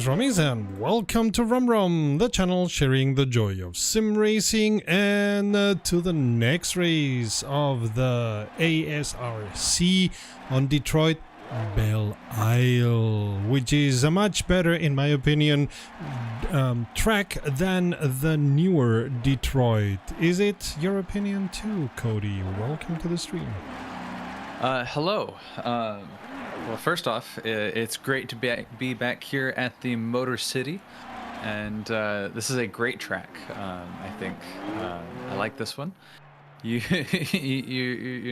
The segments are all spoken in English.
Rummies, and welcome to Rum, the channel sharing the joy of sim racing, and to the next race of the ASRC on Detroit Belle Isle, which is a much better, in my opinion, track than the newer Detroit. Is it your opinion too, Cody? Welcome to the stream. Hello. Well, first off, it's great to be back here at the Motor City, and this is a great track. I think I like this one. You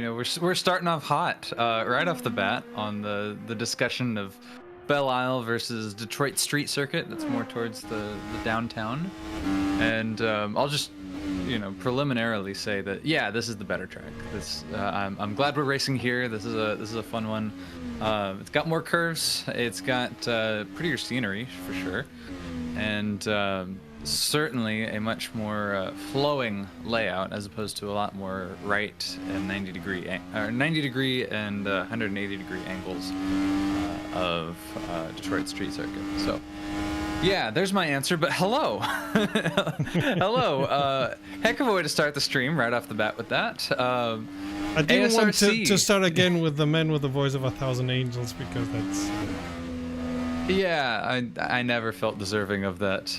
know, we're starting off hot right off the bat on the discussion of Belle Isle versus Detroit Street Circuit. That's more towards the downtown, and I'll just preliminarily say that this is the better track. I'm glad we're racing here. This is a fun one. It's got more curves. It's got prettier scenery for sure, and certainly a much more flowing layout as opposed to a lot more right and 90 degree and 180 degree angles of Detroit Street Circuit. So. Yeah, there's my answer, but hello. Hello. Heck of a way to start the stream right off the bat with that. I didn't want to start again with the man with the voice of 1,000 angels because that's... Yeah, I never felt deserving of that.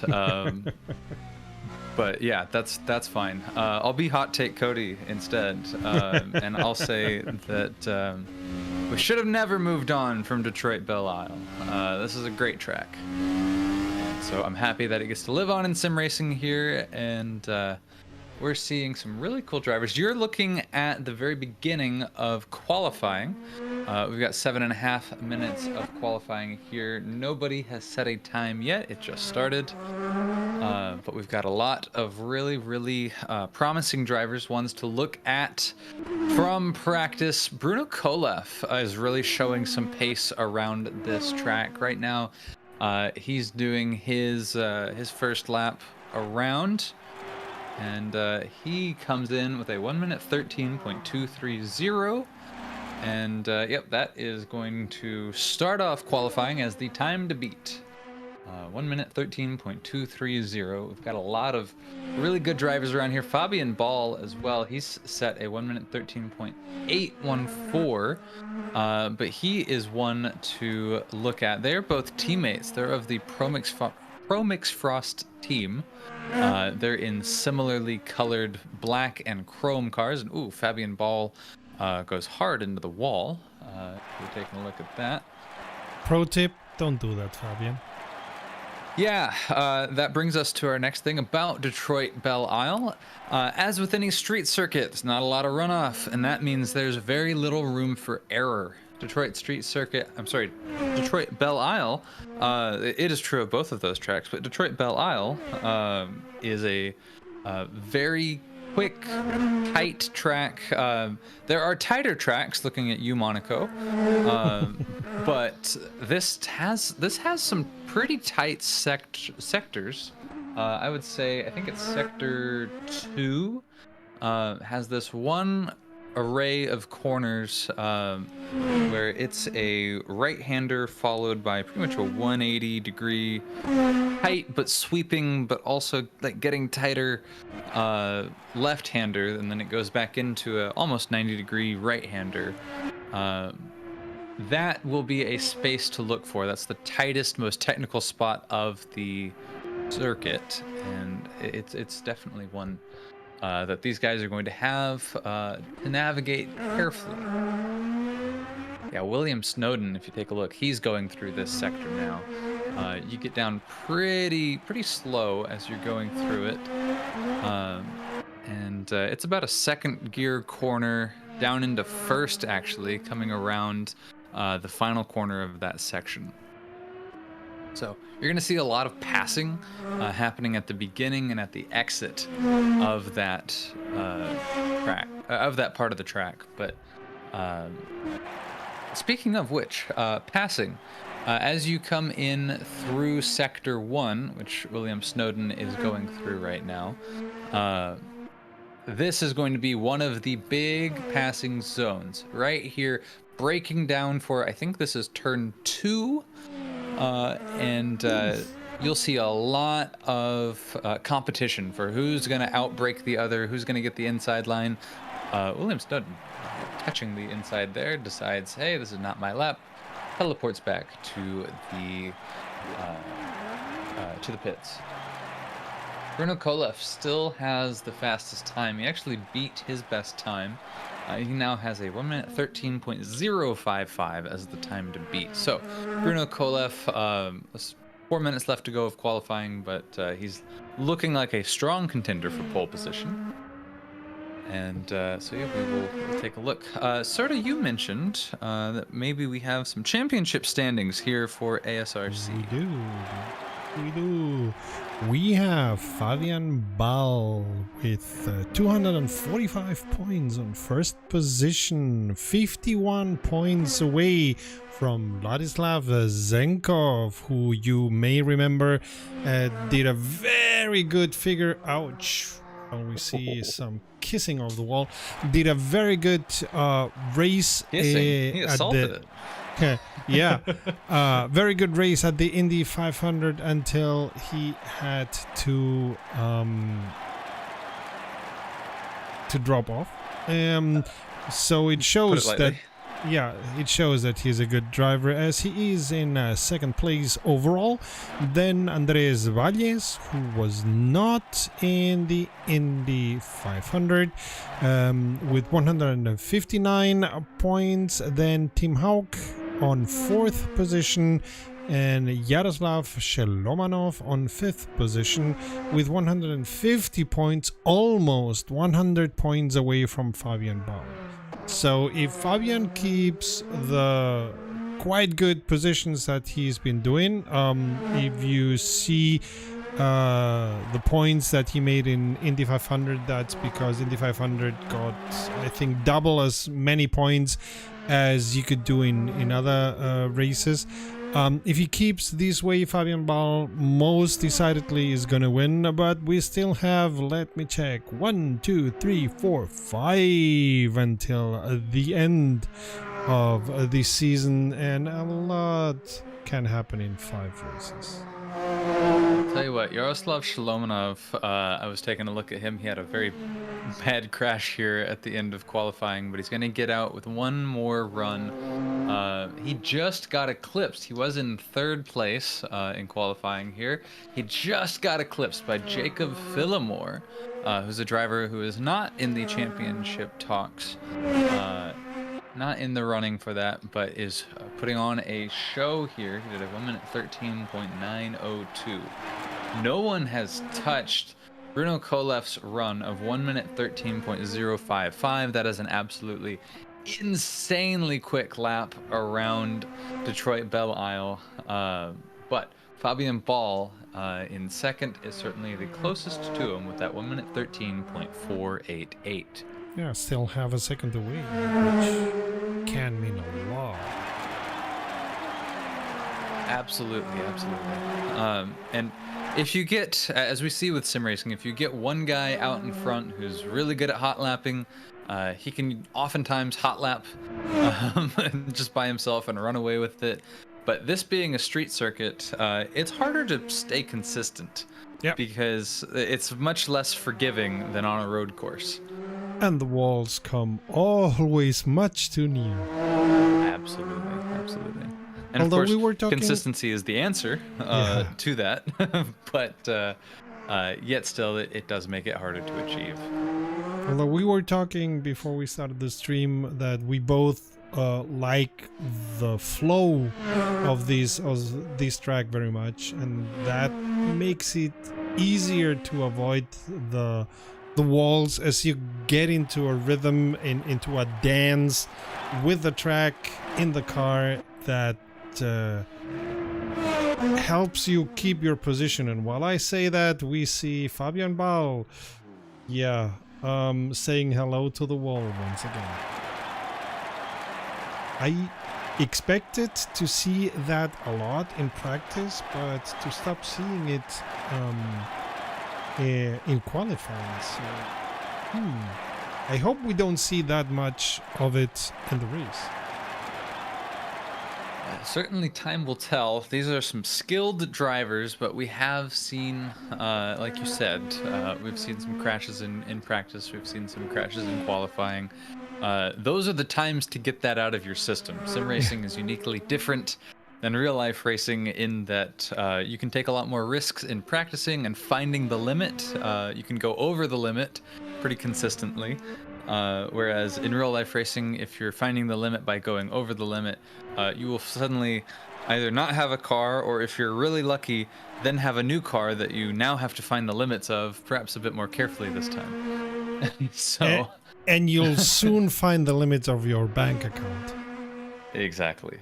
But yeah, that's fine. I'll be Hot Take Cody instead, and I'll say that we should have never moved on from Detroit Belle Isle. This is a great track. So I'm happy that it gets to live on in sim racing here, and we're seeing some really cool drivers. You're looking at the very beginning of qualifying. We've got 7.5 minutes of qualifying here. Nobody has set a time yet. It just started. But we've got a lot of really promising drivers, ones to look at from practice. Bruno Koleff is really showing some pace around this track right now. He's doing his first lap around, and he comes in with a 1 minute 13.230, and yep, that is going to start off qualifying as the time to beat. 1 minute 13.230. We've got a lot of really good drivers around here. Fabian Ball as well. He's set a 1 minute 13.814. But he is one to look at. They're both teammates. They're of the Promix Frost team. They're in similarly colored black and chrome cars. And ooh, Fabian Ball goes hard into the wall. If you're taking a look at that. Pro tip: don't do that, Fabian. Yeah, that brings us to our next thing about Detroit Belle Isle. As with any street circuit, there's not a lot of runoff, and that means there's very little room for error. Detroit Belle Isle, it is true of both of those tracks, but Detroit Belle Isle is a very quick, tight track. There are tighter tracks looking at you, Monaco, but this has some pretty tight sectors. I would say, I think it's sector 2 has this one array of corners where it's a right-hander followed by pretty much a 180 degree tight but sweeping but also like getting tighter left-hander, and then it goes back into a almost 90 degree right-hander. That will be a space to look for. That's the tightest, most technical spot of the circuit, and it's definitely one that these guys are going to have to navigate carefully. Yeah, William Snowden, if you take a look, he's going through this sector now. You get down pretty slow as you're going through it, and it's about a second gear corner down into first, actually, coming around the final corner of that section. So you're going to see a lot of passing happening at the beginning and at the exit of that track, of that part of the track. But speaking of which, passing, as you come in through Sector 1, which William Snowden is going through right now, this is going to be one of the big passing zones right here, breaking down for, I think this is turn 2. and you'll see a lot of competition for who's going to outbrake the other, who's going to get the inside line. Williams Dudden, touching the inside there, decides, hey, this is not my lap, teleports back to the pits. Bruno Kolev still has the fastest time. He actually beat his best time. He now has a 1 minute 13.055 as the time to beat. So Bruno Kolev, 4 minutes left to go of qualifying, but he's looking like a strong contender for pole position. And so yeah, we'll take a look. Sorta, you mentioned that maybe we have some championship standings here for ASRC. We do. We have Fabian Ball with 245 points on first position, 51 points away from Vladislav Zenkov, who you may remember did a very good figure. Ouch. We see some kissing of the wall. Did a very good race. He assaulted it. Yeah, very good race at the Indy 500 until he had to drop off. So it shows that, yeah, it shows that he's a good driver, as he is in second place overall. Then Andres Valles, who was not in the Indy 500, with 159 points. Then Tim Hauck on fourth position, and Yaroslav Shelomanov on fifth position with 150 points, almost 100 points away from Fabian Ball. So if Fabian keeps the quite good positions that he's been doing, if you see the points that he made in Indy 500, that's because Indy 500 got, I think, double as many points as you could do in other races. If he keeps this way, Fabian Ball most decidedly is gonna win, but we still have, let me check, 1, 2, 3, 4, 5 until the end of this season, and a lot can happen in 5 races. I'll tell you what, Yaroslav Shelomanov, I was taking a look at him. He had a very bad crash here at the end of qualifying, but he's going to get out with one more run. He just got eclipsed. He was in third place in qualifying here. He just got eclipsed by Jacob Phillimore, who's a driver who is not in the championship talks. Not in the running for that, but is putting on a show here. He did a 1 minute 13.902. No one has touched Bruno Kolev's run of 1 minute 13.055. That is an absolutely insanely quick lap around Detroit Belle Isle. But Fabian Ball in second is certainly the closest to him with that 1 minute 13.488. Yeah, still have a second away, which can mean a lot. Absolutely. And if you get, as we see with sim racing, if you get one guy out in front who's really good at hot lapping, he can oftentimes hot lap just by himself and run away with it. But this being a street circuit, it's harder to stay consistent. Yep. Because it's much less forgiving than on a road course. And the walls come always much too near. Absolutely. And although of course, we were talking... consistency is the answer to that. But yet still, it does make it harder to achieve. Although we were talking before we started the stream that we both like the flow of this track very much, and that makes it easier to avoid the walls as you get into a rhythm, into a dance with the track in the car that helps you keep your position. And while I say that, we see Fabian Ball saying hello to the wall once again. I expected to see that a lot in practice, but to stop seeing it in qualifying. So, I hope we don't see that much of it in the race. Certainly, time will tell. These are some skilled drivers, but we have seen, like you said, we've seen some crashes in practice. We've seen some crashes in qualifying. Those are the times to get that out of your system. Sim racing is uniquely different than real life racing in that you can take a lot more risks in practicing and finding the limit. You can go over the limit pretty consistently. Whereas in real life racing, if you're finding the limit by going over the limit, you will suddenly either not have a car, or if you're really lucky, then have a new car that you now have to find the limits of, perhaps a bit more carefully this time. So, and you'll soon find the limits of your bank account. exactly.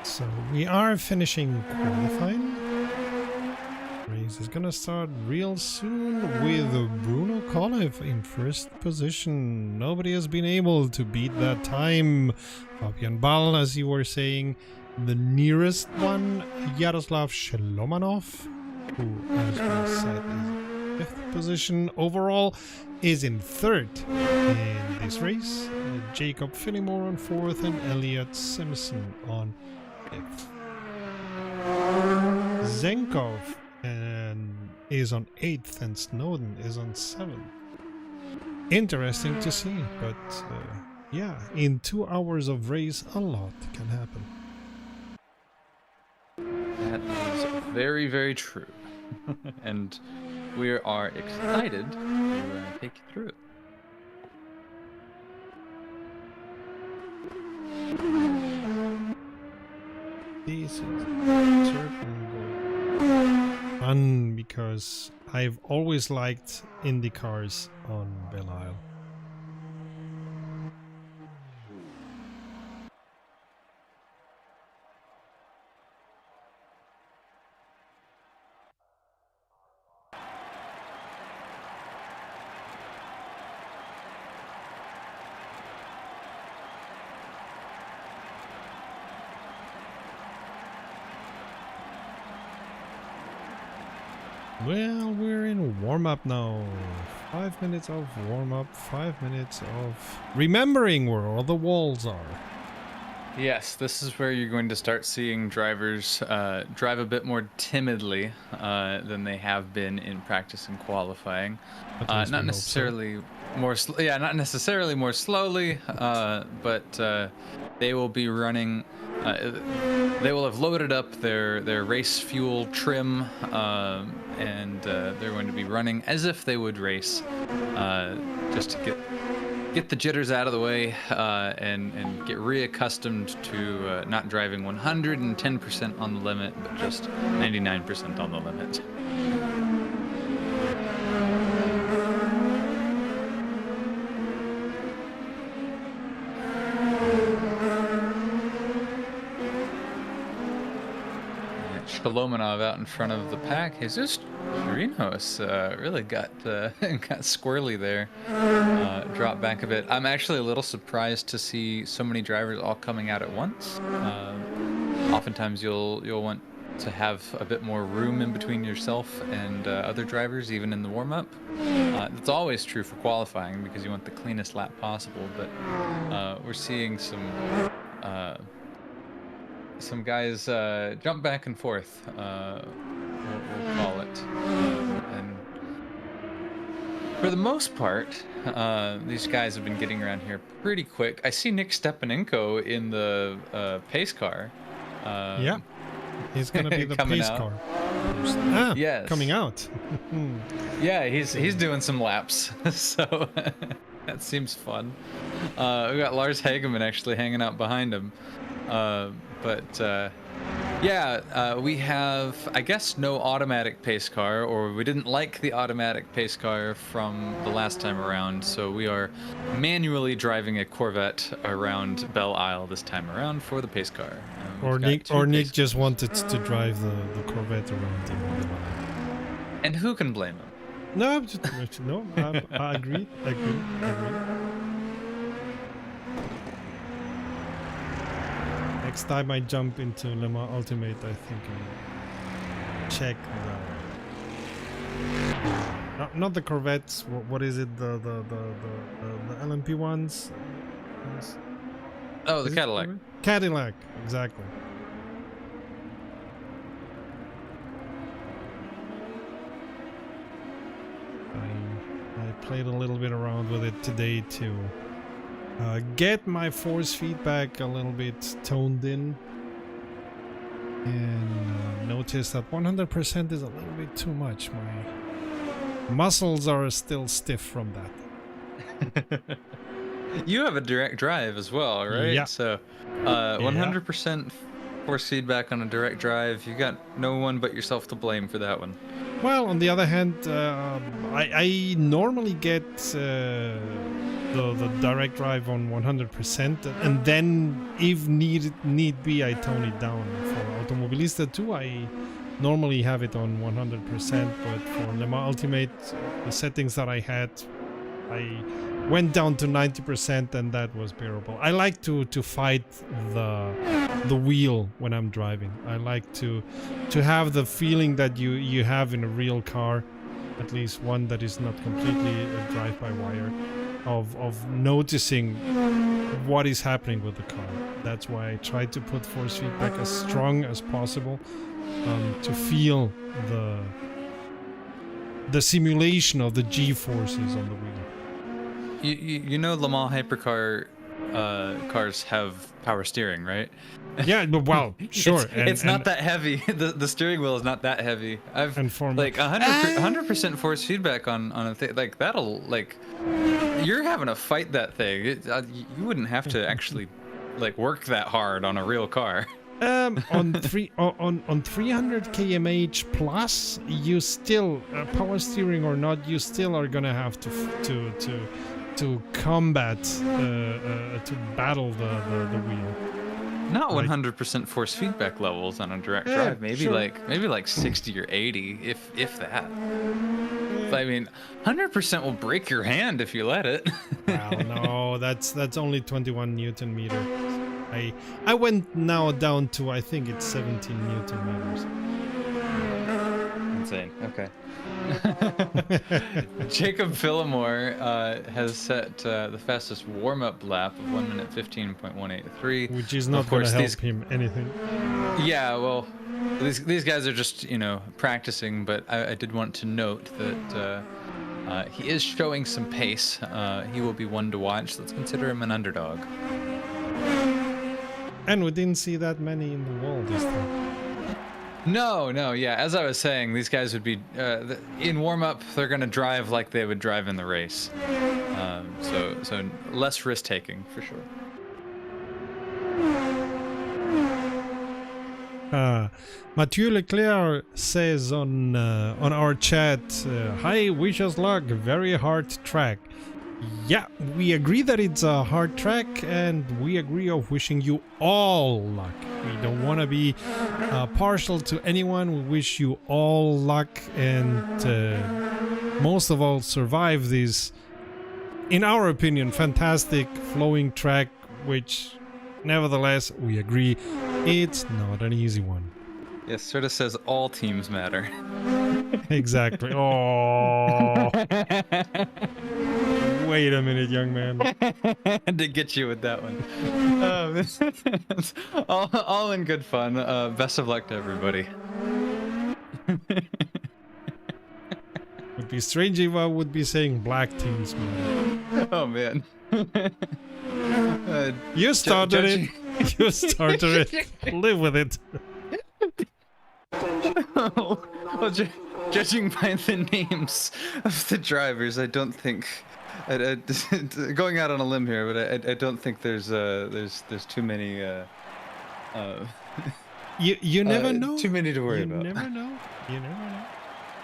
So we are finishing qualifying. Race is gonna start real soon with Bruno Kolev in first position. Nobody has been able to beat that time. Fabian Ball, as you were saying, the nearest one, Yaroslav Shelomanov, who, as we said, is fifth position overall, is in third in this race. Jacob Finnemore on fourth and Elliot Simpson on fifth. Zenkov is on 8th and Snowden is on 7th. Interesting to see, but yeah, in 2 hours of race, a lot can happen. That is very, very true. And we are excited to take you through it. This is certainly fun because I've always liked Indy cars on Belle Isle. Well, we're in warm-up now. 5 minutes of warm-up, 5 minutes of remembering where all the walls are. Yes, this is where you're going to start seeing drivers drive a bit more timidly than they have been in practice and qualifying. Not necessarily more, not necessarily more slowly, but they will be running. They will have loaded up their race fuel trim, and they're going to be running as if they would race, just to get the jitters out of the way, and get reaccustomed to not driving 110% on the limit, but just 99% on the limit. Shalomanov out in front of the pack. Jesus Chirinos really got squirrely there. Dropped back a bit. I'm actually a little surprised to see so many drivers all coming out at once. Oftentimes you'll want to have a bit more room in between yourself and other drivers, even in the warm-up. That's always true for qualifying because you want the cleanest lap possible, but we're seeing some guys jump back and forth, we'll call it. And for the most part, these guys have been getting around here pretty quick. I see Nick Stepanenko in the pace car. Yeah, he's going to be the pace car. Yes. Coming out. Yeah, he's doing some laps, so that seems fun. We got Lars Hageman actually hanging out behind him. We have, I guess, no automatic pace car, or we didn't like the automatic pace car from the last time around, so we are manually driving a Corvette around Belle Isle this time around for the pace car. Or Nick just wanted to drive the Corvette around in Belle Isle. And who can blame him? No, I agree. Next time I jump into Le Mans Ultimate, I think I'll check Not the Corvettes. What is it? The LMP ones. Oh, the Is it Cadillac. Corvette? Cadillac, exactly. I played a little bit around with it today to get my force feedback a little bit toned in, and notice that 100% is a little bit too much. My muscles are still stiff from that. You have a direct drive as well, right? Yeah. So 100% force feedback on a direct drive. You got no one but yourself to blame for that one. Well, on the other hand, I normally get the direct drive on 100%, and then if need be, I tone it down. For Automobilista 2, I normally have it on 100%, but for Le Mans Ultimate, the settings that I had, I went down to 90%, and that was bearable. I like to fight the wheel when I'm driving. I like to have the feeling that you have in a real car, at least one that is not completely a drive-by-wire, of noticing what is happening with the car. That's why I try to put force feedback as strong as possible, to feel the simulation of the G-forces on the wheel. You know Le Mans hypercar cars have power steering, right? Yeah, but well, sure. It's not that heavy. The steering wheel is not that heavy. I've like 100% force feedback on a thing like that'll like you're having to fight that thing. You wouldn't have to actually like work that hard on a real car. On 300 kmh plus, you still power steering or not, you still are gonna have to combat to battle the wheel. Not 100% force feedback levels on a direct drive. Maybe sure. like 60 or 80, if that. I mean, 100% will break your hand if you let it. Well, no, that's only 21 Newton meters. I went now down to, I think it's 17 Newton meters. Insane. Okay. Jacob Phillimore has set the fastest warm-up lap of 1 minute 15.183, which is not going to help him anything. Yeah, well, these guys are just practicing, but I did want to note that he is showing some pace. He will be one to watch. Let's consider him an underdog. And we didn't see that many in the wall this time. No, yeah. As I was saying, these guys would be in warm-up. They're going to drive like they would drive in the race. So less risk-taking for sure. Mathieu Leclerc says on our chat, "Hi, wish us luck. Very hard track." Yeah, we agree that it's a hard track, and we agree of wishing you all luck. We don't want to be partial to anyone. We wish you all luck, and most of all, survive this, in our opinion, fantastic flowing track, which, nevertheless, we agree, it's not an easy one. Yes, sort of says all teams matter. Exactly. Oh. Wait a minute, young man. Had to get you with that one. All in good fun. Best of luck to everybody. Would be strange if I would be saying black teams, man. Oh man. You started it. You started it. Live with it. Well, judging by the names of the drivers, I don't think. Going out on a limb here, but I don't think there's too many. You never know. Too many to worry about. You never know. You never know.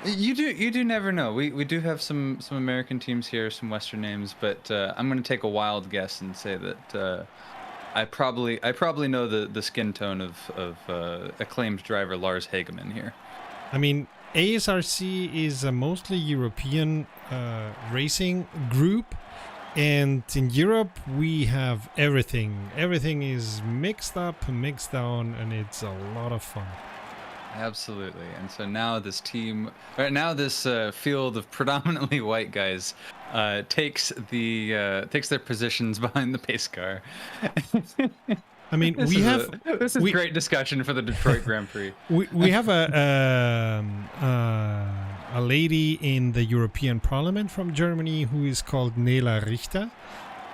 You do never know. We do have some American teams here, some Western names, but I'm going to take a wild guess and say that I probably know the skin tone of acclaimed driver Lars Hagemann here. I mean, ASRC is a mostly European racing group, and in Europe we have everything. Everything is mixed up, mixed down, and it's a lot of fun. Absolutely. And so now this team, or now this field of predominantly white guys, takes their positions behind the pace car. I mean, This we is have this is we great discussion for the Detroit Grand Prix. we have a lady in the European Parliament from Germany who is called Nela Richter,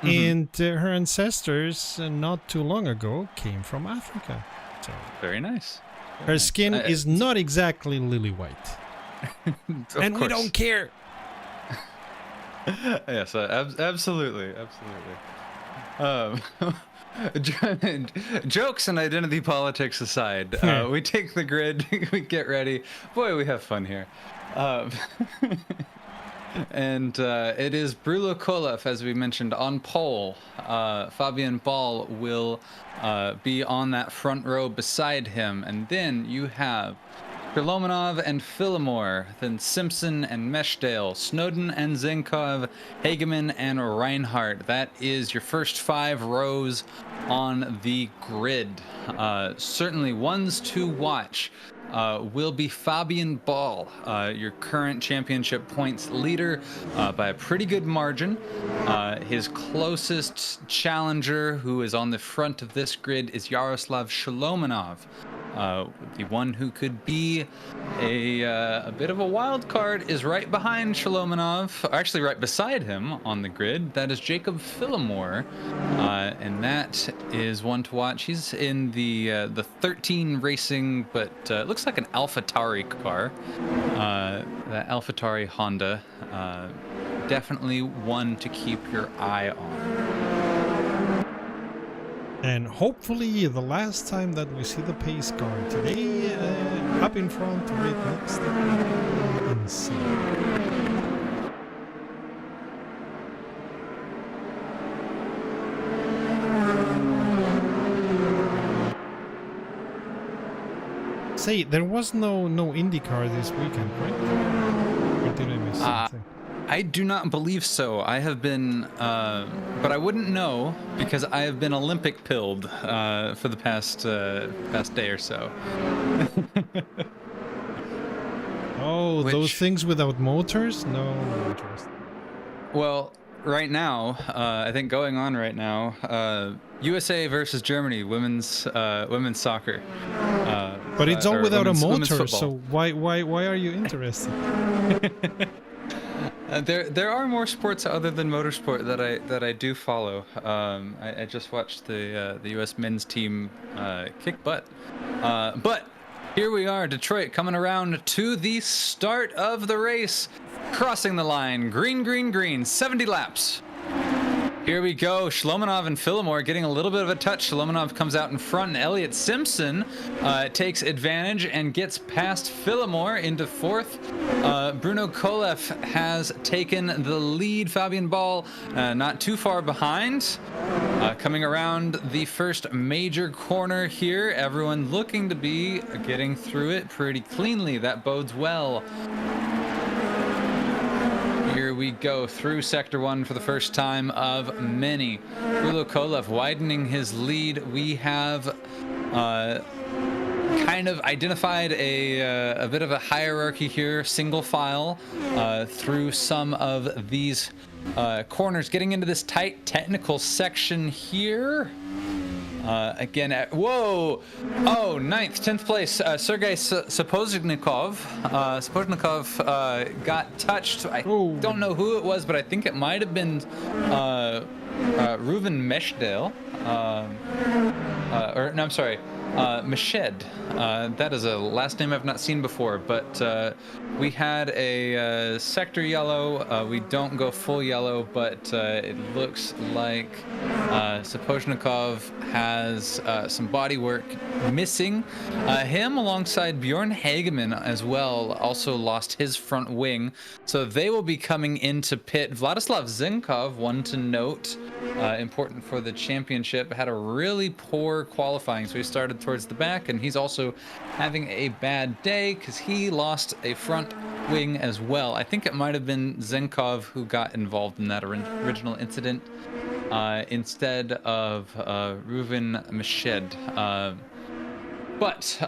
and her ancestors not too long ago came from Africa. So Very nice. her skin is not exactly lily white, and we don't care. Yes, absolutely. Jokes and identity politics aside, we take the grid, we get ready. Boy, we have fun here. And it is Bruno Kolev, as we mentioned, on pole. Fabian Ball will be on that front row beside him. And then you have Krlomanov and Fillimore, then Simpson and Meshdale, Snowden and Zenkov, Hageman and Reinhardt. That is your first 5 rows on the grid. Certainly ones to watch will be Fabian Ball, your current championship points leader by a pretty good margin. His closest challenger, who is on the front of this grid, is Yaroslav Shalomonov. The one who could be a bit of a wild card is right behind Shalomonov, actually right beside him on the grid. That is Jacob Fillimore, and that is one to watch. He's in the 13 racing, but it looks like an AlphaTauri car, the AlphaTauri Honda. Definitely one to keep your eye on. And hopefully the last time that we see the pace car today up in front right next to inside. Say, there was no IndyCar this weekend, right? Or did I miss something? I do not believe so. I have been, but I wouldn't know because I have been Olympic pilled for the past day or so. Oh, those things without motors? No interest. Well, right now, I think going on right now, USA versus Germany, women's soccer. But it's all without a motor, football. so why are you interested? There are more sports other than motorsport that I do follow. I just watched the U.S. men's team kick butt. But here we are, Detroit, coming around to the start of the race, crossing the line, green, 70 laps. Here we go. Shalomonov and Fillimore getting a little bit of a touch. Shalomonov comes out in front, and Elliot Simpson takes advantage and gets past Fillimore into 4th. Bruno Kolev has taken the lead. Fabian Ball not too far behind. Coming around the first major corner here. Everyone looking to be getting through it pretty cleanly. That bodes well. Here we go through Sector 1 for the first time of many. Bruno Kolev widening his lead. We have kind of identified a bit of a hierarchy here, single file through some of these corners, getting into this tight technical section here. Again, whoa! Oh, 9th, 10th place, Sergei Sapozhnikov. Sapozhnikov got touched. I don't know who it was, but I think it might have been Reuven Meshdale. I'm sorry, Meshed. That is a last name I've not seen before, but we had a sector yellow. We don't go full yellow, but it looks like Sapozhnikov has some body work missing. Him alongside Bjorn Hageman as well also lost his front wing, so they will be coming into pit. Vladislav Zenkov, one to note, important for the championship, had a really poor qualifying, so he started towards the back, and he's also having a bad day because he lost a front wing as well. I think it might have been Zenkov who got involved in that original incident instead of Reuven Meshed. But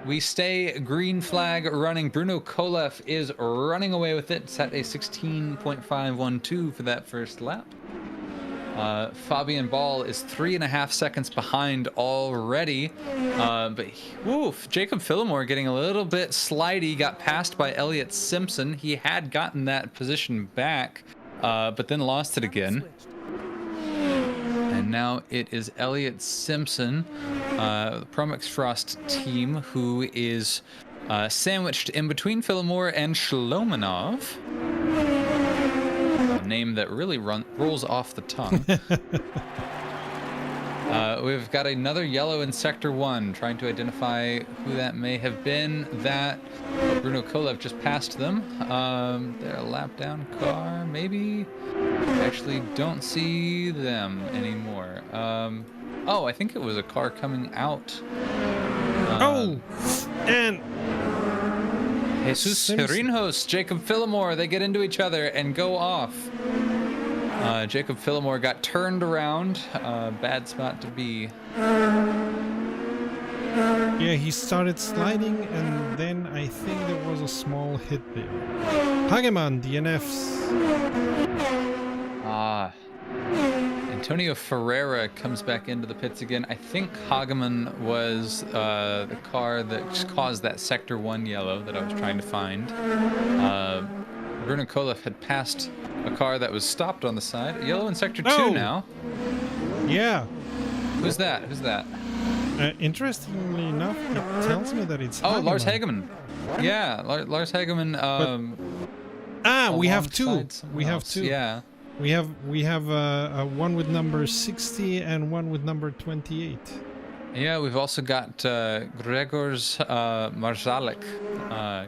we stay green flag running. Bruno Kolev is running away with it. It's at a 16.512 for that first lap. Fabian Ball is 3.5 seconds behind already. But woof, Jacob Phillimore getting a little bit slidey, got passed by Elliott Simpson. He had gotten that position back, but then lost it again. And now it is Elliott Simpson, the Promix Frost team, who is sandwiched in between Phillimore and Shlomanov. A name that really rolls off the tongue. We've got another yellow in Sector 1, trying to identify who that may have been. That Bruno Kolev just passed them. They're a lap down car, maybe? I actually don't see them anymore. Oh, I think it was a car coming out. And Jesus Rinhos, Jacob Phillimore, they get into each other and go off. Jacob Phillimore got turned around. Bad spot to be. Yeah, he started sliding, and then I think there was a small hit there. Hagemann, DNFs. Antonio Ferreira comes back into the pits again. I think Hagemann was the car that caused that Sector 1 yellow that I was trying to find. Bruno Kolev had passed a car that was stopped on the side. Yellow in Sector 2 now. Yeah. Who's that? Who's that? Interestingly enough, it tells me that it's Hagemann. Lars Hagemann. Yeah, Lars Hagemann. We have two. We have else. two. Yeah. We have one with number 60 and one with number 28. Yeah, we've also got Gregors Marzalek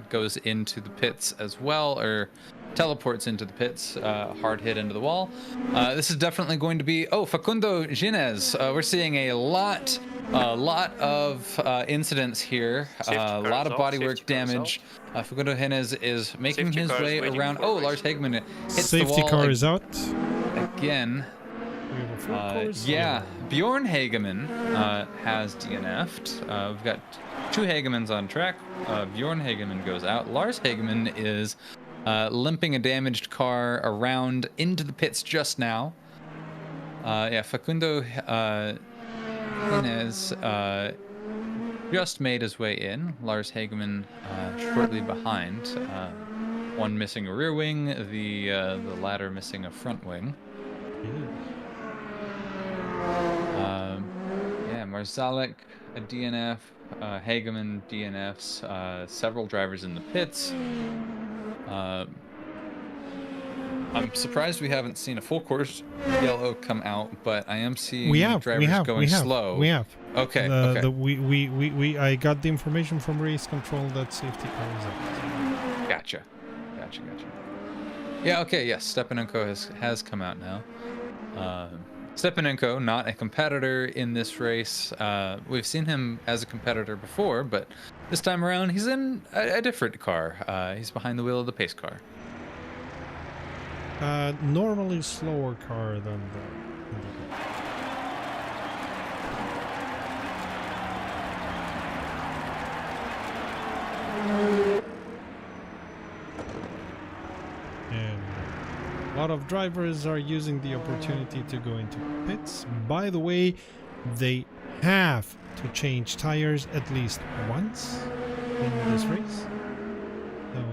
goes into the pits as well, or teleports into the pits, hard hit into the wall. This is definitely going to be Facundo Ginez. We're seeing a lot of incidents here, a lot of bodywork damage. Facundo Ginez is making his way around. Lars Hagemann hits the wall. Safety car is out Again. Bjorn Hagemann has DNF'd. We've got two Hagemans on track. Bjorn Hagemann goes out. Lars Hagemann is limping a damaged car around into the pits just now. Facundo Jimenez just made his way in. Lars Hagemann shortly behind. One missing a rear wing, the latter missing a front wing. Marzalek, a DNF, Hagemann DNFs, several drivers in the pits. I'm surprised we haven't seen a full course yellow come out, but I am seeing drivers going slow. We have. Okay. I got the information from race control that safety car is out. Gotcha. Yeah, okay, yes, Stepanenko has come out now. Stepanenko, not a competitor in this race. We've seen him as a competitor before, but this time around he's in a different car. He's behind the wheel of the pace car. Normally slower car than the... And a lot of drivers are using the opportunity to go into pits. By the way, they have to change tires at least once in this race. So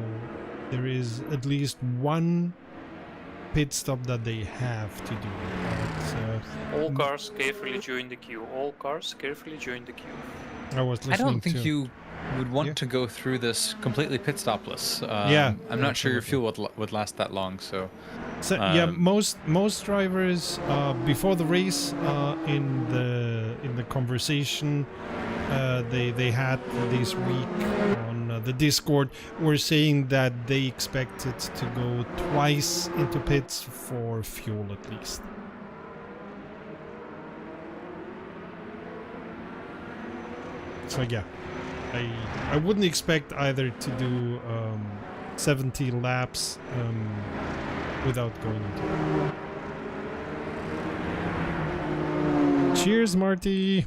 there is at least one pit stop that they have to do. All cars carefully join the queue. All cars carefully join the queue. I don't think you would want to go through this completely pit stopless. I'm not sure your fuel would last that long. So most drivers before the race in the conversation they had this week on the Discord were saying that they expected to go twice into pits for fuel at least. So yeah, I wouldn't expect either to do 70 laps without going into it. Cheers, Marty.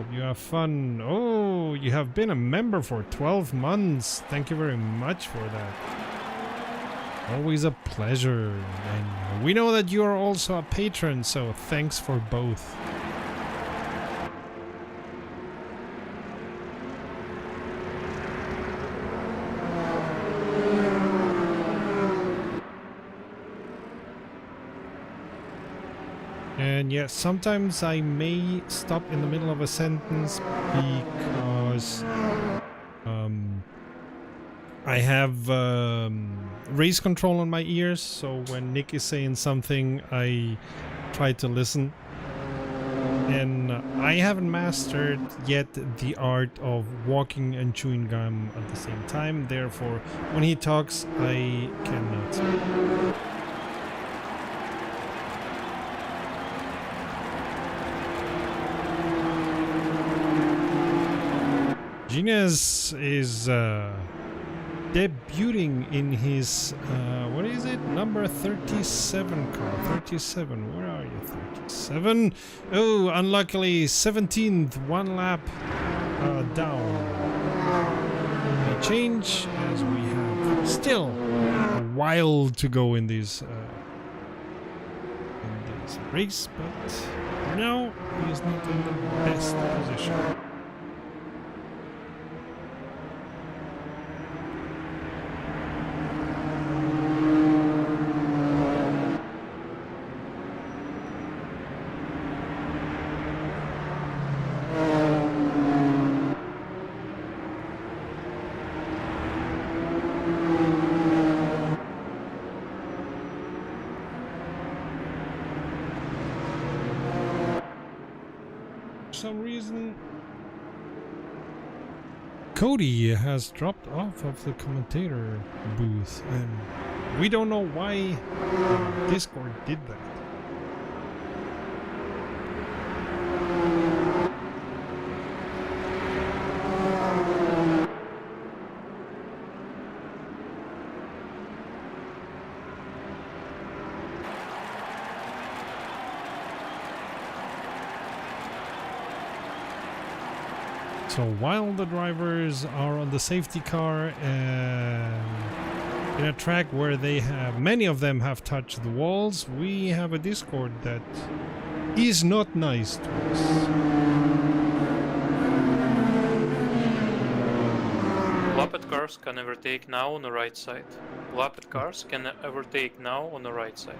Hope you have fun. Oh, you have been a member for 12 months. Thank you very much for that. Always a pleasure. And we know that you are also a patron, so thanks for both. And yes, sometimes I may stop in the middle of a sentence because I have race control on my ears, so when Nick is saying something, I try to listen. And I haven't mastered yet the art of walking and chewing gum at the same time, therefore when he talks I cannot. Genius is debuting in his, what is it? Number 37 car. 37, where are you? 37? Oh, unluckily 17th, one lap down. May change as we have still a while to go in this race, but for now he is not in the best position. Some reason Cody has dropped off of the commentator booth and we don't know why Discord did that. So while the drivers are on the safety car and in a track where they have, many of them have touched the walls, we have a Discord that is not nice to us. Lapped cars can overtake now on the right side. Lapped cars can overtake now on the right side.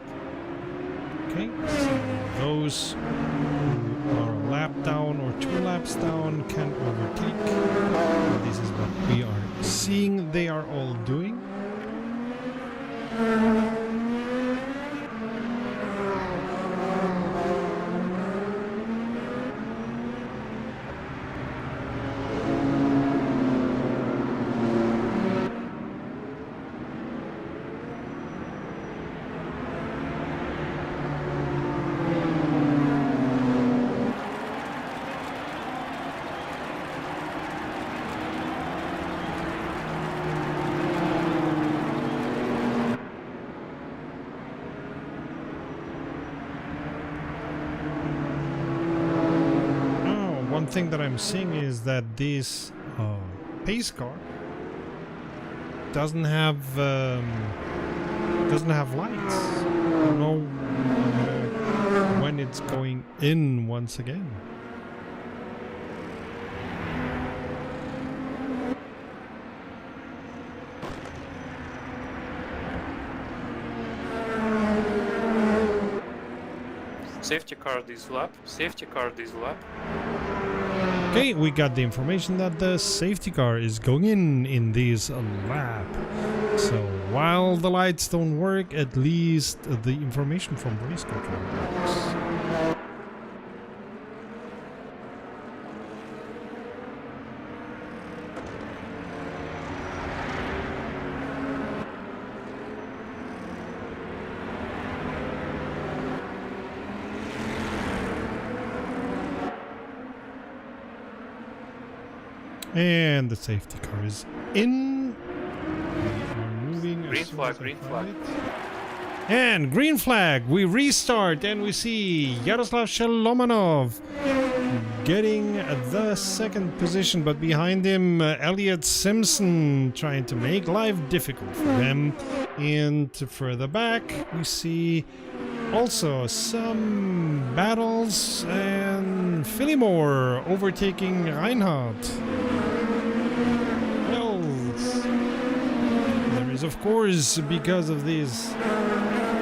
Okay, so those who are a lap down or 2 laps down can overtake. And this is what we are seeing they are all doing. One thing that I'm seeing is that this pace car doesn't have lights. I don't know when it's going in once again. Safety car this lap. Safety car this lap. Okay, we got the information that the safety car is going in this lap. So while the lights don't work, at least the information from race control works. And the safety car is in. We are moving. Green flag, green flag. And green flag, we restart and we see Yaroslav Shelomanov getting the second position, but behind him Elliot Simpson trying to make life difficult for him. And further back we see also some battles and Phillimore overtaking Reinhardt. Well, there is of course, because of this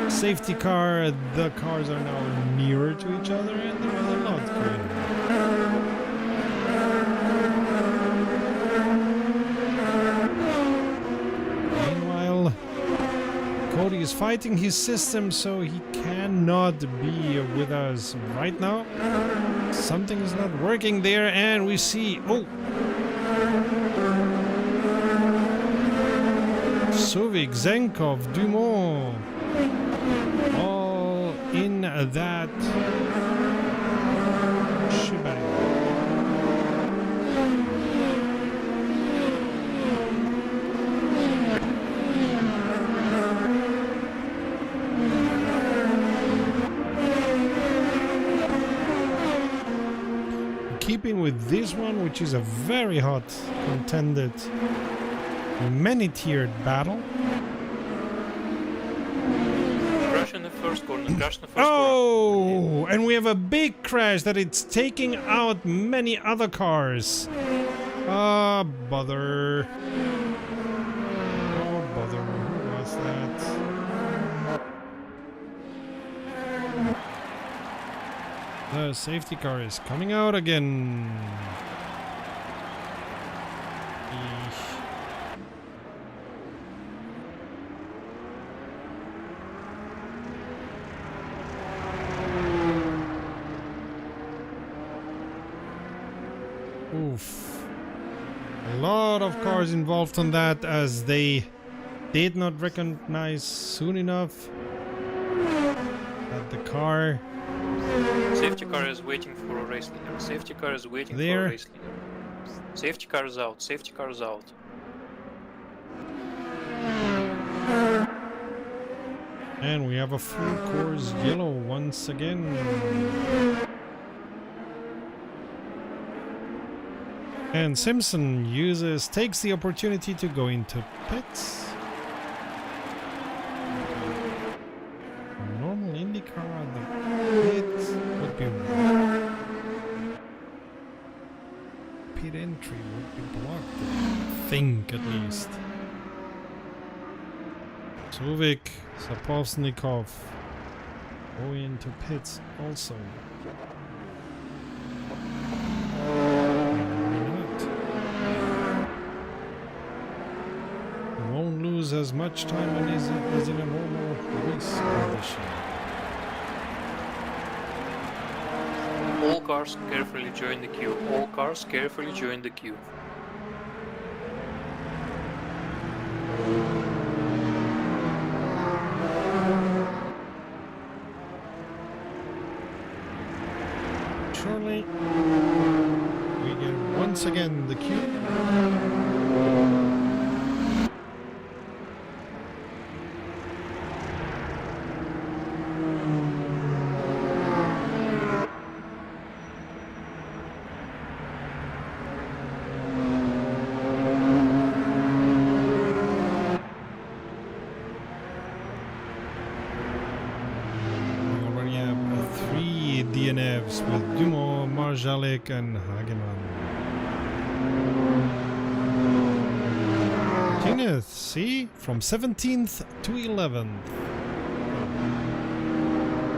safety car, the cars are now nearer to each other and there is a lot going on. Meanwhile, Cody is fighting his system, so he cannot be with us right now. Something is not working there, and we see... Oh! Suvik, Zenkov, Dumont, all in that shebang. Keeping with this one, which is a very hot, contended, many-tiered battle. Crash in the first corner, crash in the first Oh, and we have a big crash that it's taking out many other cars. Ah, bother. Oh, bother. Who was that? The safety car is coming out again. Eesh. Oof. A lot of cars involved on that, as they did not recognize soon enough that the car... Safety car is waiting for a race leader. Safety car is waiting for There. a race leader. Safety car is out. Safety car is out. And we have a full course yellow once again. And Simpson takes the opportunity to go into pits. Normal IndyCar at the pit would be... Pit entry would be blocked, I think, at least. Suvik, Sapovsnikov go into pits also. He won't lose as much time as in a normal race condition. All cars carefully join the queue. All cars carefully join the queue. Surely we get once again the queue. DNFs with Dumont, Marjalik and Hageman. Martinez, see? From 17th to 11th.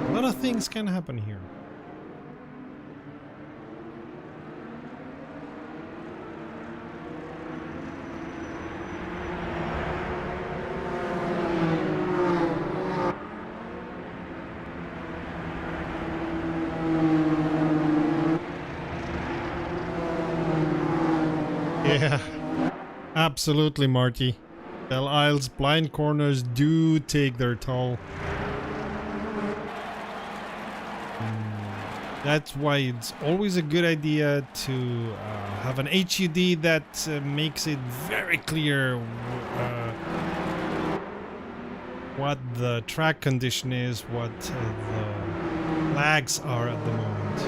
A lot of things can happen here. Yeah, absolutely, Marty. Belle Isle's blind corners do take their toll. That's why it's always a good idea to have an HUD that makes it very clear what the track condition is, what the lags are at the moment.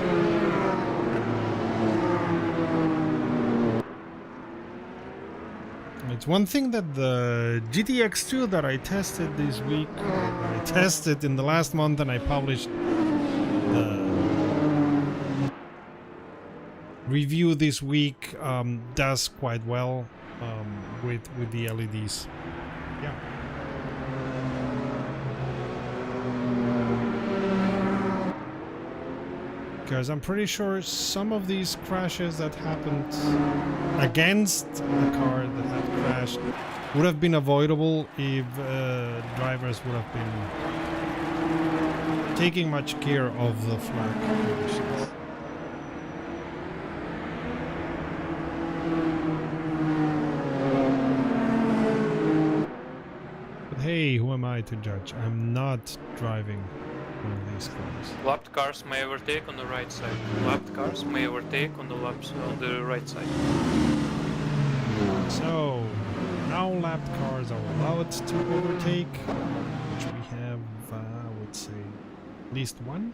It's one thing that the GTX2 that I tested this week, I tested in the last month and I published the review this week, does quite well with the LEDs. Yeah. Because I'm pretty sure some of these crashes that happened against the car that had crashed would have been avoidable if drivers would have been taking much care of the flag conditions. But hey, who am I to judge? I'm not driving one of these cars. Lapped cars may overtake on the right side. Lapped cars may overtake on the right side. So now lapped cars are allowed to overtake, which we have, I would say, at least one.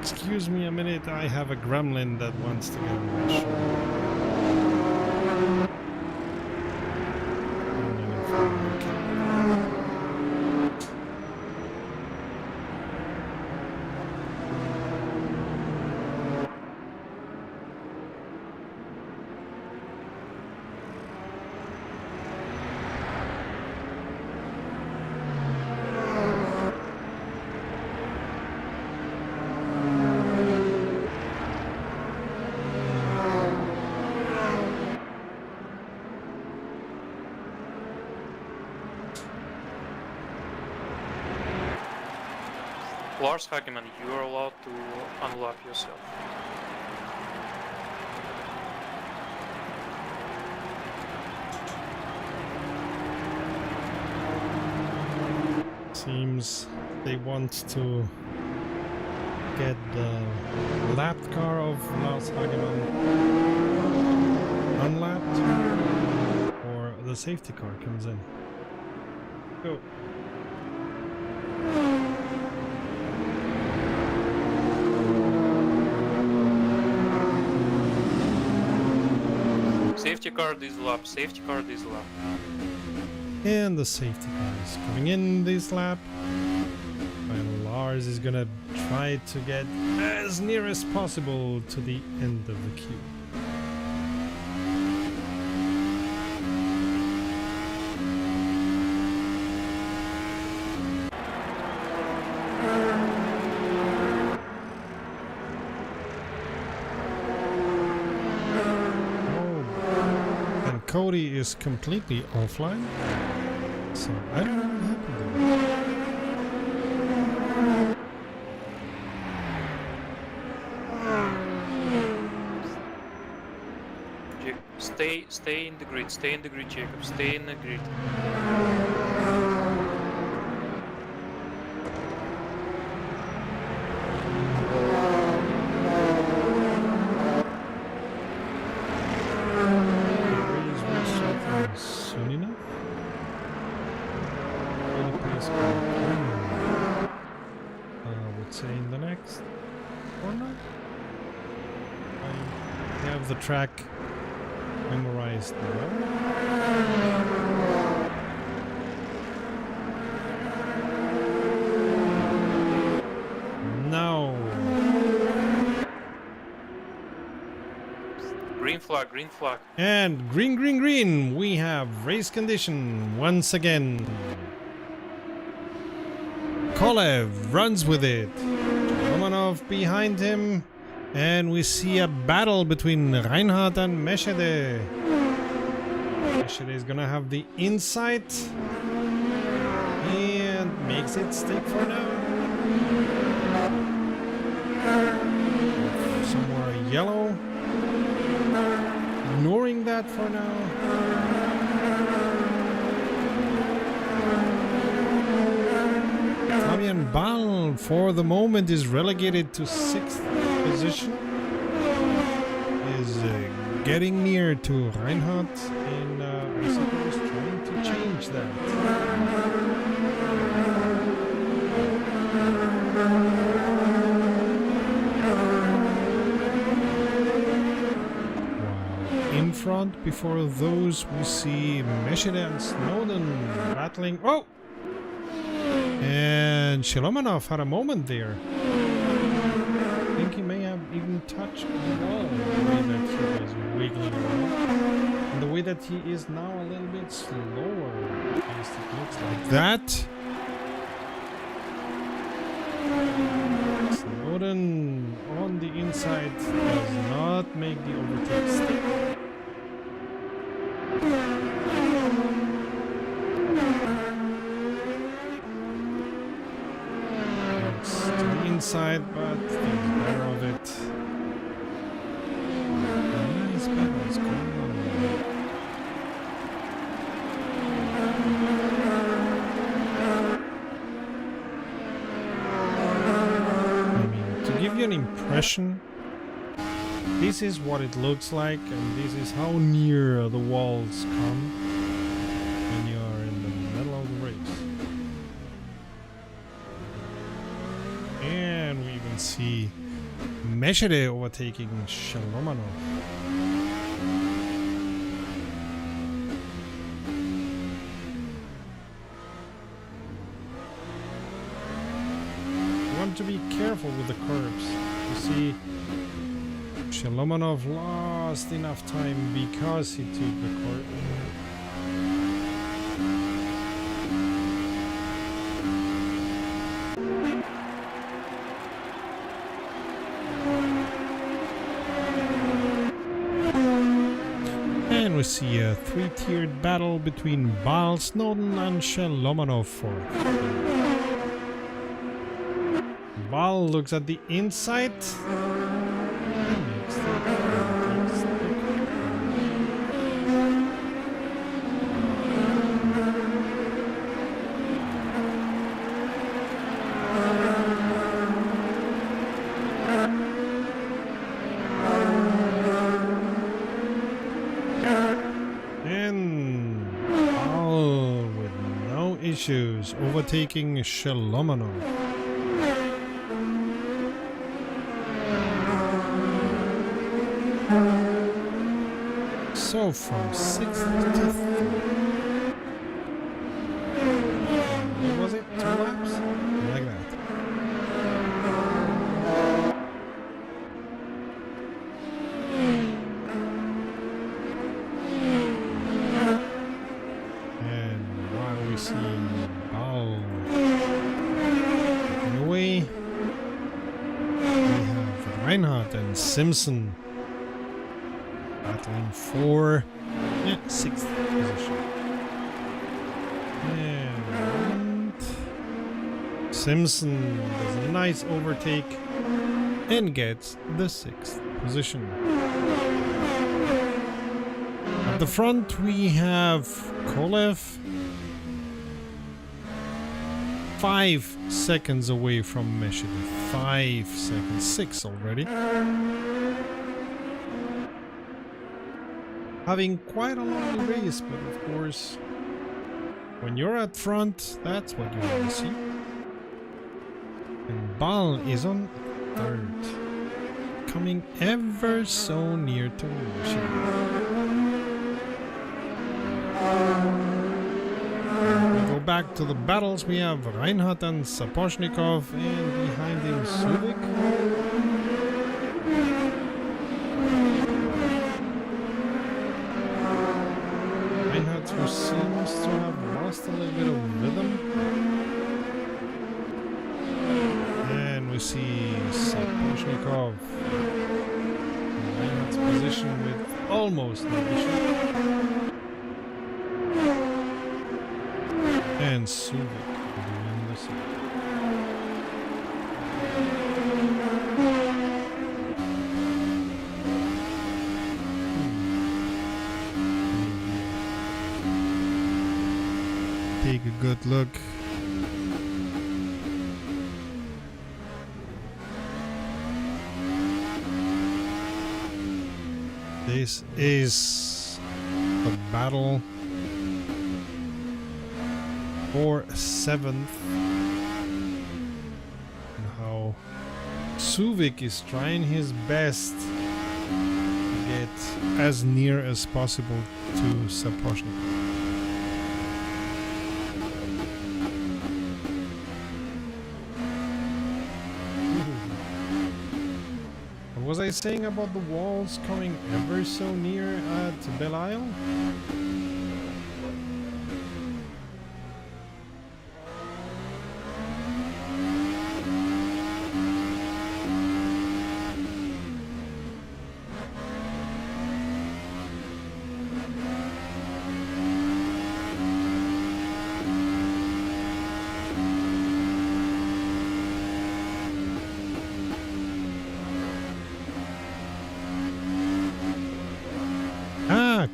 Excuse me a minute, I have a gremlin that wants to get on my shoulder. Gremlin in front of the camera. Lars Hageman, you are allowed to unlap yourself. Seems they want to get the lapped car of Lars Hageman unlapped, or the safety car comes in. Go. Safety car this lap, safety car this lap. And the safety car is coming in this lap. And Lars is gonna try to get as near as possible to the end of the queue. Cody is completely offline, so I don't know what happened there. Stay in the grid, Jacob, stay in the grid. Soon enough. I would say in the next corner. I have the track memorized well. Now. Green flag, green flag. And green, green, green. We have race condition once again. Kolev runs with it. Romanov behind him. And we see a battle between Reinhardt and Meshede. Meshede is gonna have the inside. And makes it stick for now. Somewhere yellow. that for now. Fabian Ball, for the moment, is relegated to 6th position. Is getting near to Reinhardt, and I suppose trying to change that. In front, before those, we see Meshida and Snowden battling. Oh! And Shilomanov had a moment there. I think he may have even touched the wall. The way that he was wiggling around. And the way that he is now a little bit slower. At least it looks like that. Snowden on the inside does not make the overtake stick. It's to the inside, but thinks better of it. Nice battles going on. I mean, to give you an impression, this is what it looks like, and this is how near the walls come when you are in the middle of the race. And we even see Meshide overtaking Shalomanov. You want to be careful with the curves. You see, Shalomanov lost enough time because he took the curve. And we see a three-tiered battle between Bal, Snowden and Shalomanov for Bal looks at the inside. Issues overtaking Shalomanov. So from 6th to 3rd. What was it? 2 laps? Like that. Reinhardt and Simpson battling for 6th position. And Simpson does a nice overtake and gets the 6th position. At the front we have Kolev 5 seconds away from Meshida. 5 seconds, 6 already. Having quite a long race, but of course, when you're at front, that's what you want to see. And Bal is on 3rd, coming ever so near to Meshida. Back to the battles, we have Reinhardt and Sapochnikov, and behind him Sulik. Reinhardt, who seems to have lost a little bit of rhythm. And we see Sapochnikov in Reinhardt's position with almost no issue. And Sulik doing the same. take a good look. This is the battle for 7th. And how Suvik is trying his best to get as near as possible to Sapochnik. What was I saying about the walls coming ever so near at Belle Isle?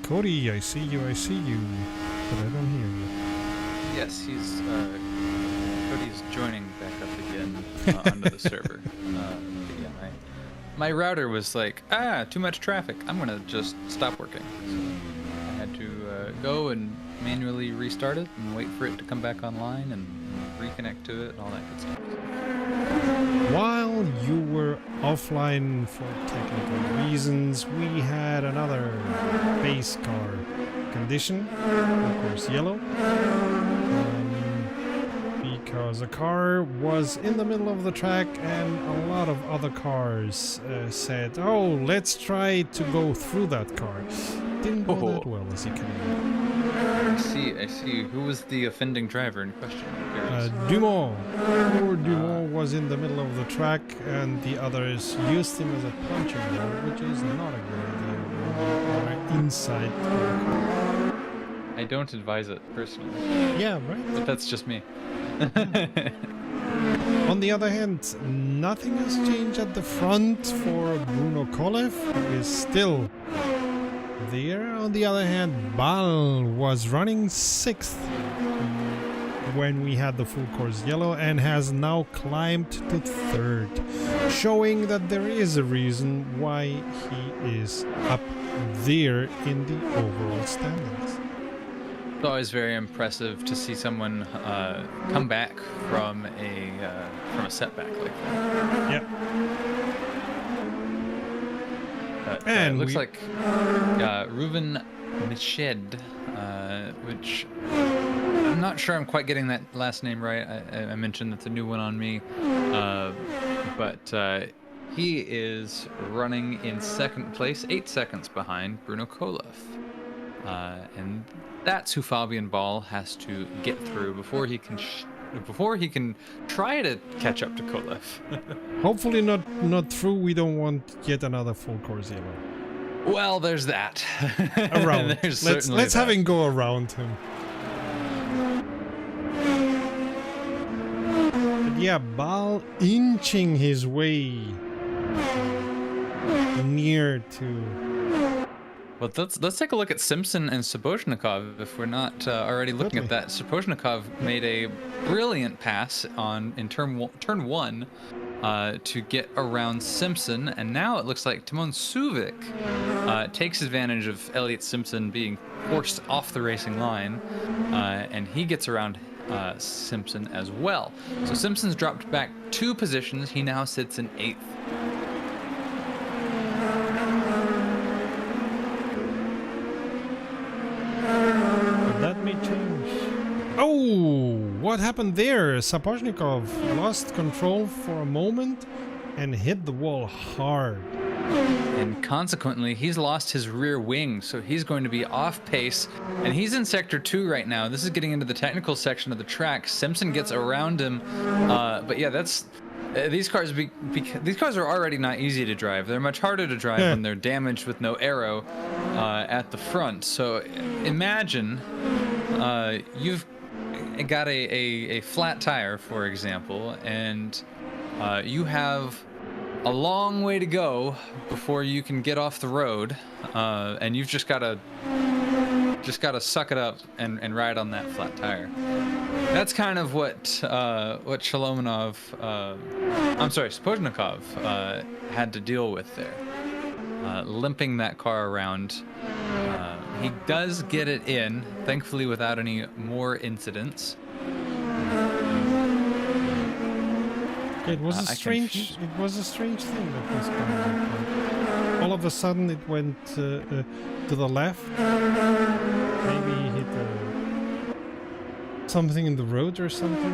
Cody, I see you, but I don't hear you. Yes, he's Cody's joining back up again onto the server. But yeah, my router was like, too much traffic. I'm gonna just stop working. So I had to go and manually restart it and wait for it to come back online and reconnect to it and all that good stuff. While you were offline for technical reasons, we had another base car condition, of course yellow, because a car was in the middle of the track and a lot of other cars said, oh, let's try to go through that car. Didn't go that well, as you can imagine. I see. Who was the offending driver in question? Dumont. Poor Dumont was in the middle of the track, and the others used him as a punching ball, which is not a good idea when you are inside the car. I don't advise it personally. Yeah, right. But that's just me. On the other hand, nothing has changed at the front for Bruno Kolev, who is still there. On the other hand, Bal was running 6th when we had the full course yellow and has now climbed to 3rd, showing that there is a reason why he is up there in the overall standings. It's always very impressive to see someone come back from a setback like that. Yep. And it looks like Reuven Miched, which I'm not sure I'm quite getting that last name right. I mentioned that's a new one on me, but he is running in 2nd place, 8 seconds behind Bruno Kolev, and that's who Fabian Ball has to get through before he can try to catch up to Kolev. Hopefully not through. We don't want yet another full course yellow. Well, there's that. Around. Let's have him go around him. But yeah, Bal inching his way near to. Well, let's take a look at Simpson and Sapochnikov if we're not already looking at that. Sapochnikov made a brilliant pass in turn 1 to get around Simpson, and now it looks like Timon Suvik takes advantage of Elliot Simpson being forced off the racing line, and he gets around Simpson as well. So Simpson's dropped back 2 positions. He now sits in 8th. That may change. Oh, what happened there? Sapochnikov lost control for a moment and hit the wall hard. And consequently, he's lost his rear wing, so he's going to be off pace. And he's in Sector 2 right now. This is getting into the technical section of the track. Simpson gets around him. But yeah, that's... these cars are already not easy to drive. They're much harder to drive when they're damaged with no arrow at the front. So imagine you've got a flat tire, for example, and you have a long way to go before you can get off the road, and you've just got to just got to suck it up and ride on that flat tire. That's kind of what Shalomonov, Spozhnikov had to deal with there, limping that car around. He does get it in, thankfully without any more incidents. It was a strange thing that was going on. All of a sudden it went to the left. Maybe he hit something in the road or something,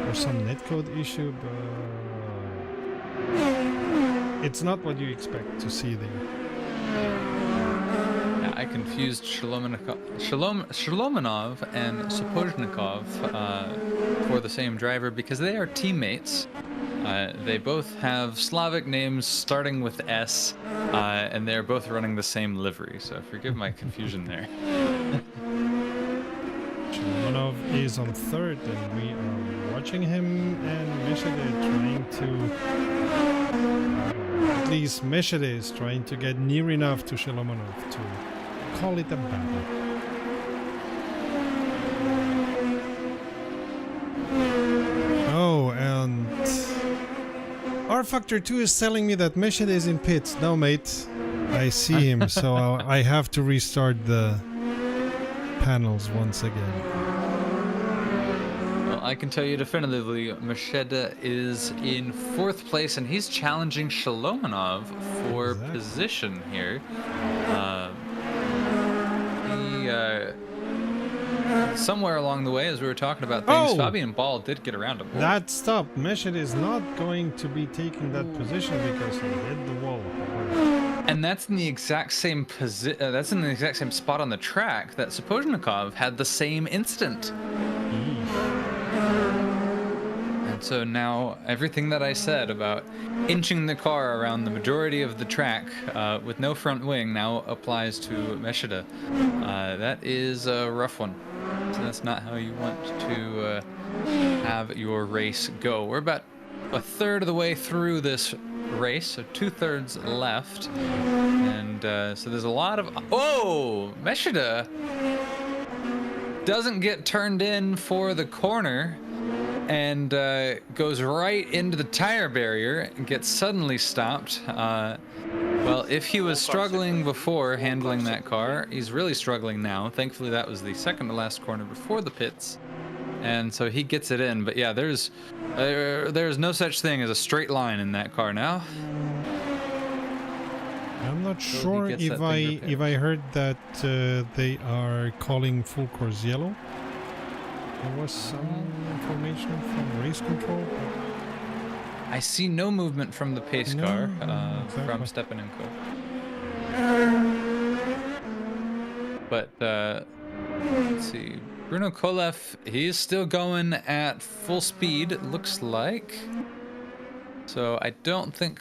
or some netcode issue, but it's not what you expect to see there. Yeah, I confused Shalomonov and Sapozhnikov for the same driver because they are teammates. They both have Slavic names starting with S, and they're both running the same livery, so forgive my confusion there. Shalomonov is on third, and we are watching him, and Meshede trying to... at least Meshede is trying to get near enough to Shalomonov to call it a battle. Oh, and... R-Factor 2 is telling me that Meshede is in pits. No, mate. I see him, so I have to restart the panels once again. Well, I can tell you definitively, Meshede is in 4th place, and he's challenging Shalomonov for position here. Somewhere along the way, as we were talking about things, Fabian Ball did get around him. That stop. Meshede is not going to be taking that position because he hit the wall. And that's in the exact same that's in the exact same spot on the track that Sapozhnikov had the same incident. And so now everything that I said about inching the car around the majority of the track with no front wing now applies to Meshede. That is a rough one. So that's not how you want to have your race go. We're about a third of the way through this race, so 2/3 left, and so there's a lot of... Oh! Meshede doesn't get turned in for the corner and goes right into the tire barrier and gets suddenly stopped. Well, if he was struggling before handling that car, he's really struggling now. Thankfully, that was the second to last corner before the pits, and so he gets it in. But yeah, there's no such thing as a straight line in that car now. I'm not sure if I heard that they are calling full course yellow. There was some information from race control. I see no movement from the pace car from Stepanenko. But let's see. Bruno Kolev, he's still going at full speed, it looks like. So I don't think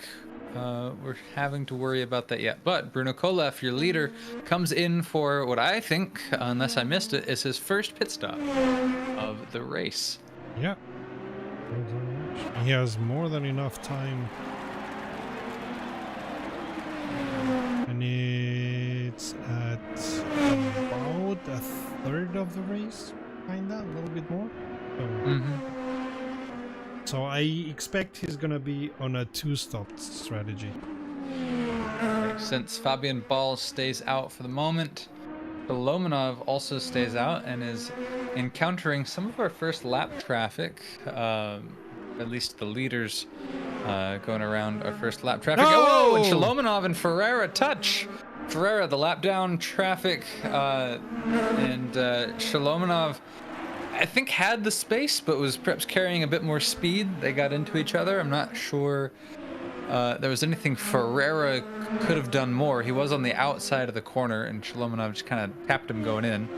we're having to worry about that yet. But Bruno Kolev, your leader, comes in for what I think, unless I missed it, is his first pit stop of the race. Yeah. He has more than enough time. And it's at about a third of the race, kinda, a little bit more. So, so I expect he's gonna be on a 2-stop strategy. Since Fabian Ball stays out for the moment, Shalomonov also stays out and is encountering some of our first lap traffic. At least the leaders going around our first lap traffic. Oh, and Shalomonov and Ferreira touch. Ferreira, the lap down traffic, and Shalomonov, I think, had the space, but was perhaps carrying a bit more speed. They got into each other. I'm not sure there was anything Ferreira could have done more. He was on the outside of the corner, and Shalomonov just kind of tapped him going in.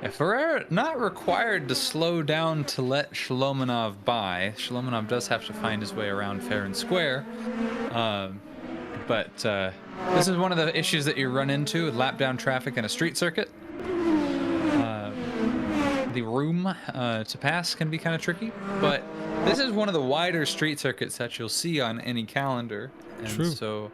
Yeah, Ferreira not required to slow down to let Shalomonov by. Shalomonov does have to find his way around fair and square. But this is one of the issues that you run into with lap down traffic in a street circuit. The room to pass can be kind of tricky, but this is one of the wider street circuits that you'll see on any calendar. And True. So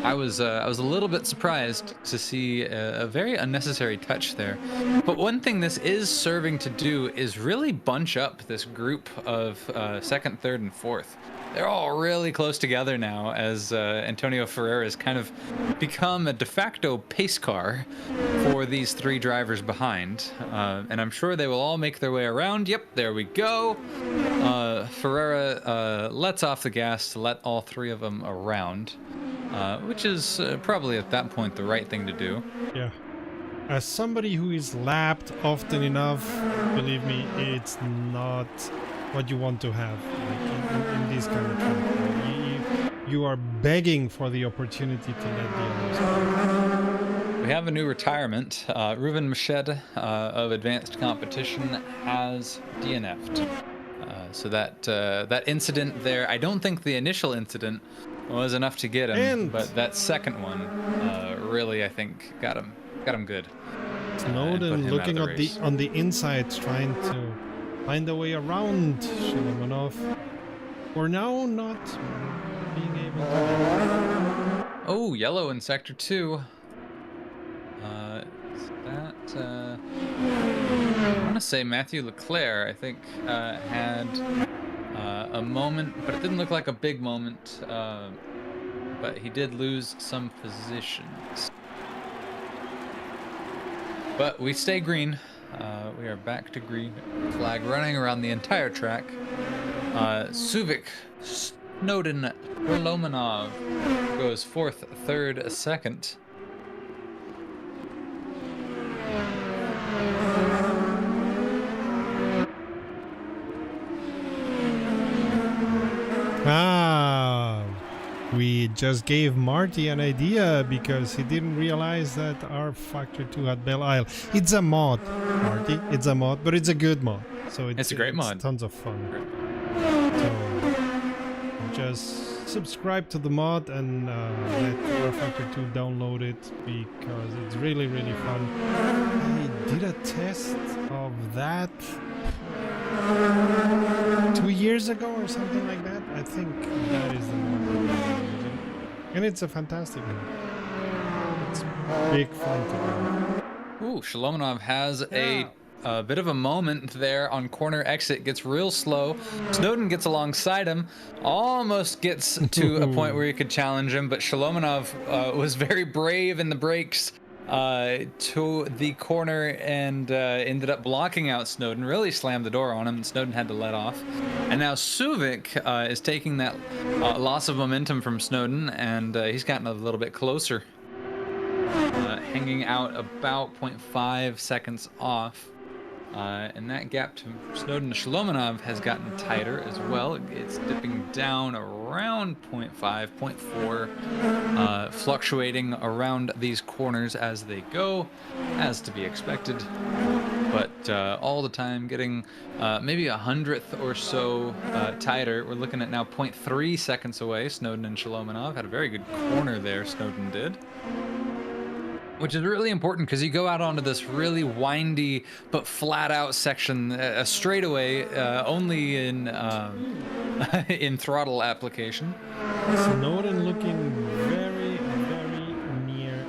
I was a little bit surprised to see a very unnecessary touch there. But one thing this is serving to do is really bunch up this group of second, third, and fourth. They're all really close together now as Antonio Ferreira has kind of become a de facto pace car for these three drivers behind. And I'm sure they will all make their way around. Yep, there we go. Ferreira lets off the gas to let all three of them around. Which is probably at that point the right thing to do. Yeah. As somebody who is lapped often enough, believe me, it's not what you want to have in this kind of track. You are begging for the opportunity to let the others go. We have a new retirement. Ruben Machete of Advanced Competition has DNF'd. So that incident there, I don't think the initial incident was enough to get him, but that second one really, I think, got him good. Snowden looking on the inside, trying to find a way around Sholomonov. For now, not being able to. Oh, yellow in sector 2. I want to say Matthew Leclerc, I think, had a moment, but it didn't look like a big moment. But he did lose some positions. But we stay green. We are back to green. Flag running around the entire track. Suvic, Snowden, Romanov goes 4th, 3rd, 2nd. We just gave Marty an idea because he didn't realize that our Factor 2 had Belle Isle. It's a mod, Marty. It's a mod, but it's a good mod. So it's a great mod. Tons of fun. So just subscribe to the mod and let our Factor 2 download it because it's really, really fun. I did a test of that 2 years ago or something like that. I think that is the mod. And it's a fantastic one. It's big fun to do. Ooh, Sholomonov has a bit of a moment there on corner exit. Gets real slow. Snowden gets alongside him. Almost gets to a point where he could challenge him, but Sholomonov was very brave in the brakes to the corner and ended up blocking out Snowden. Really slammed the door on him, and Snowden had to let off. And now Suvic is taking that loss of momentum from Snowden, and he's gotten a little bit closer, hanging out about 0.5 seconds off. And that gap to Snowden to Sholomonov has gotten tighter as well. It's dipping down around 0.5, 0.4, fluctuating around these corners as they go, as to be expected. But all the time getting maybe 100th or so tighter. We're looking at now 0.3 seconds away. Snowden and Sholomonov had a very good corner there, Snowden did. Which is really important because you go out onto this really windy but flat out section, a straightaway only in in throttle application. Snowden looking very, very near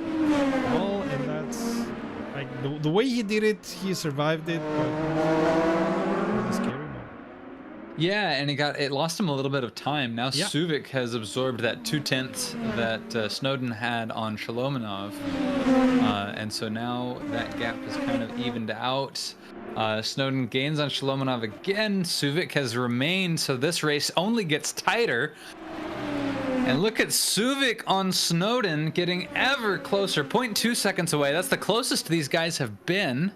all, and that's like the way he did it, he survived it, but really scary. Yeah, and it lost him a little bit of time. Now Suvic has absorbed that 2/10 that Snowden had on Sholomonov. And so now that gap is kind of evened out. Snowden gains on Sholomonov again. Suvic has remained, so this race only gets tighter. And look at Suvic on Snowden getting ever closer. 0.2 seconds away. That's the closest these guys have been.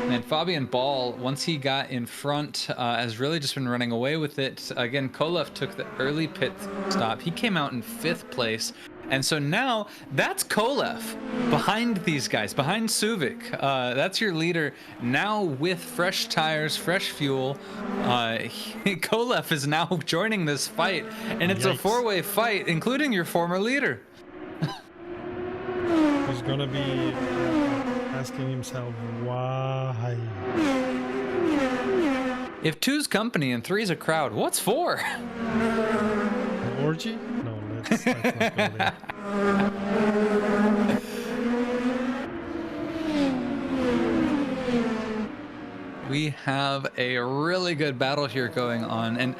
And Fabian Ball, once he got in front, has really just been running away with it. Again, Kolev took the early pit stop. He came out in 5th place. And so now that's Kolev behind these guys, behind Suvic. That's your leader now with fresh tires, fresh fuel. Kolev is now joining this fight, and it's a 4-way fight, including your former leader. Who's gonna be asking himself why? If 2's company and 3's a crowd, what's 4? An orgy? No, let's not go there. We have a really good battle here going on, and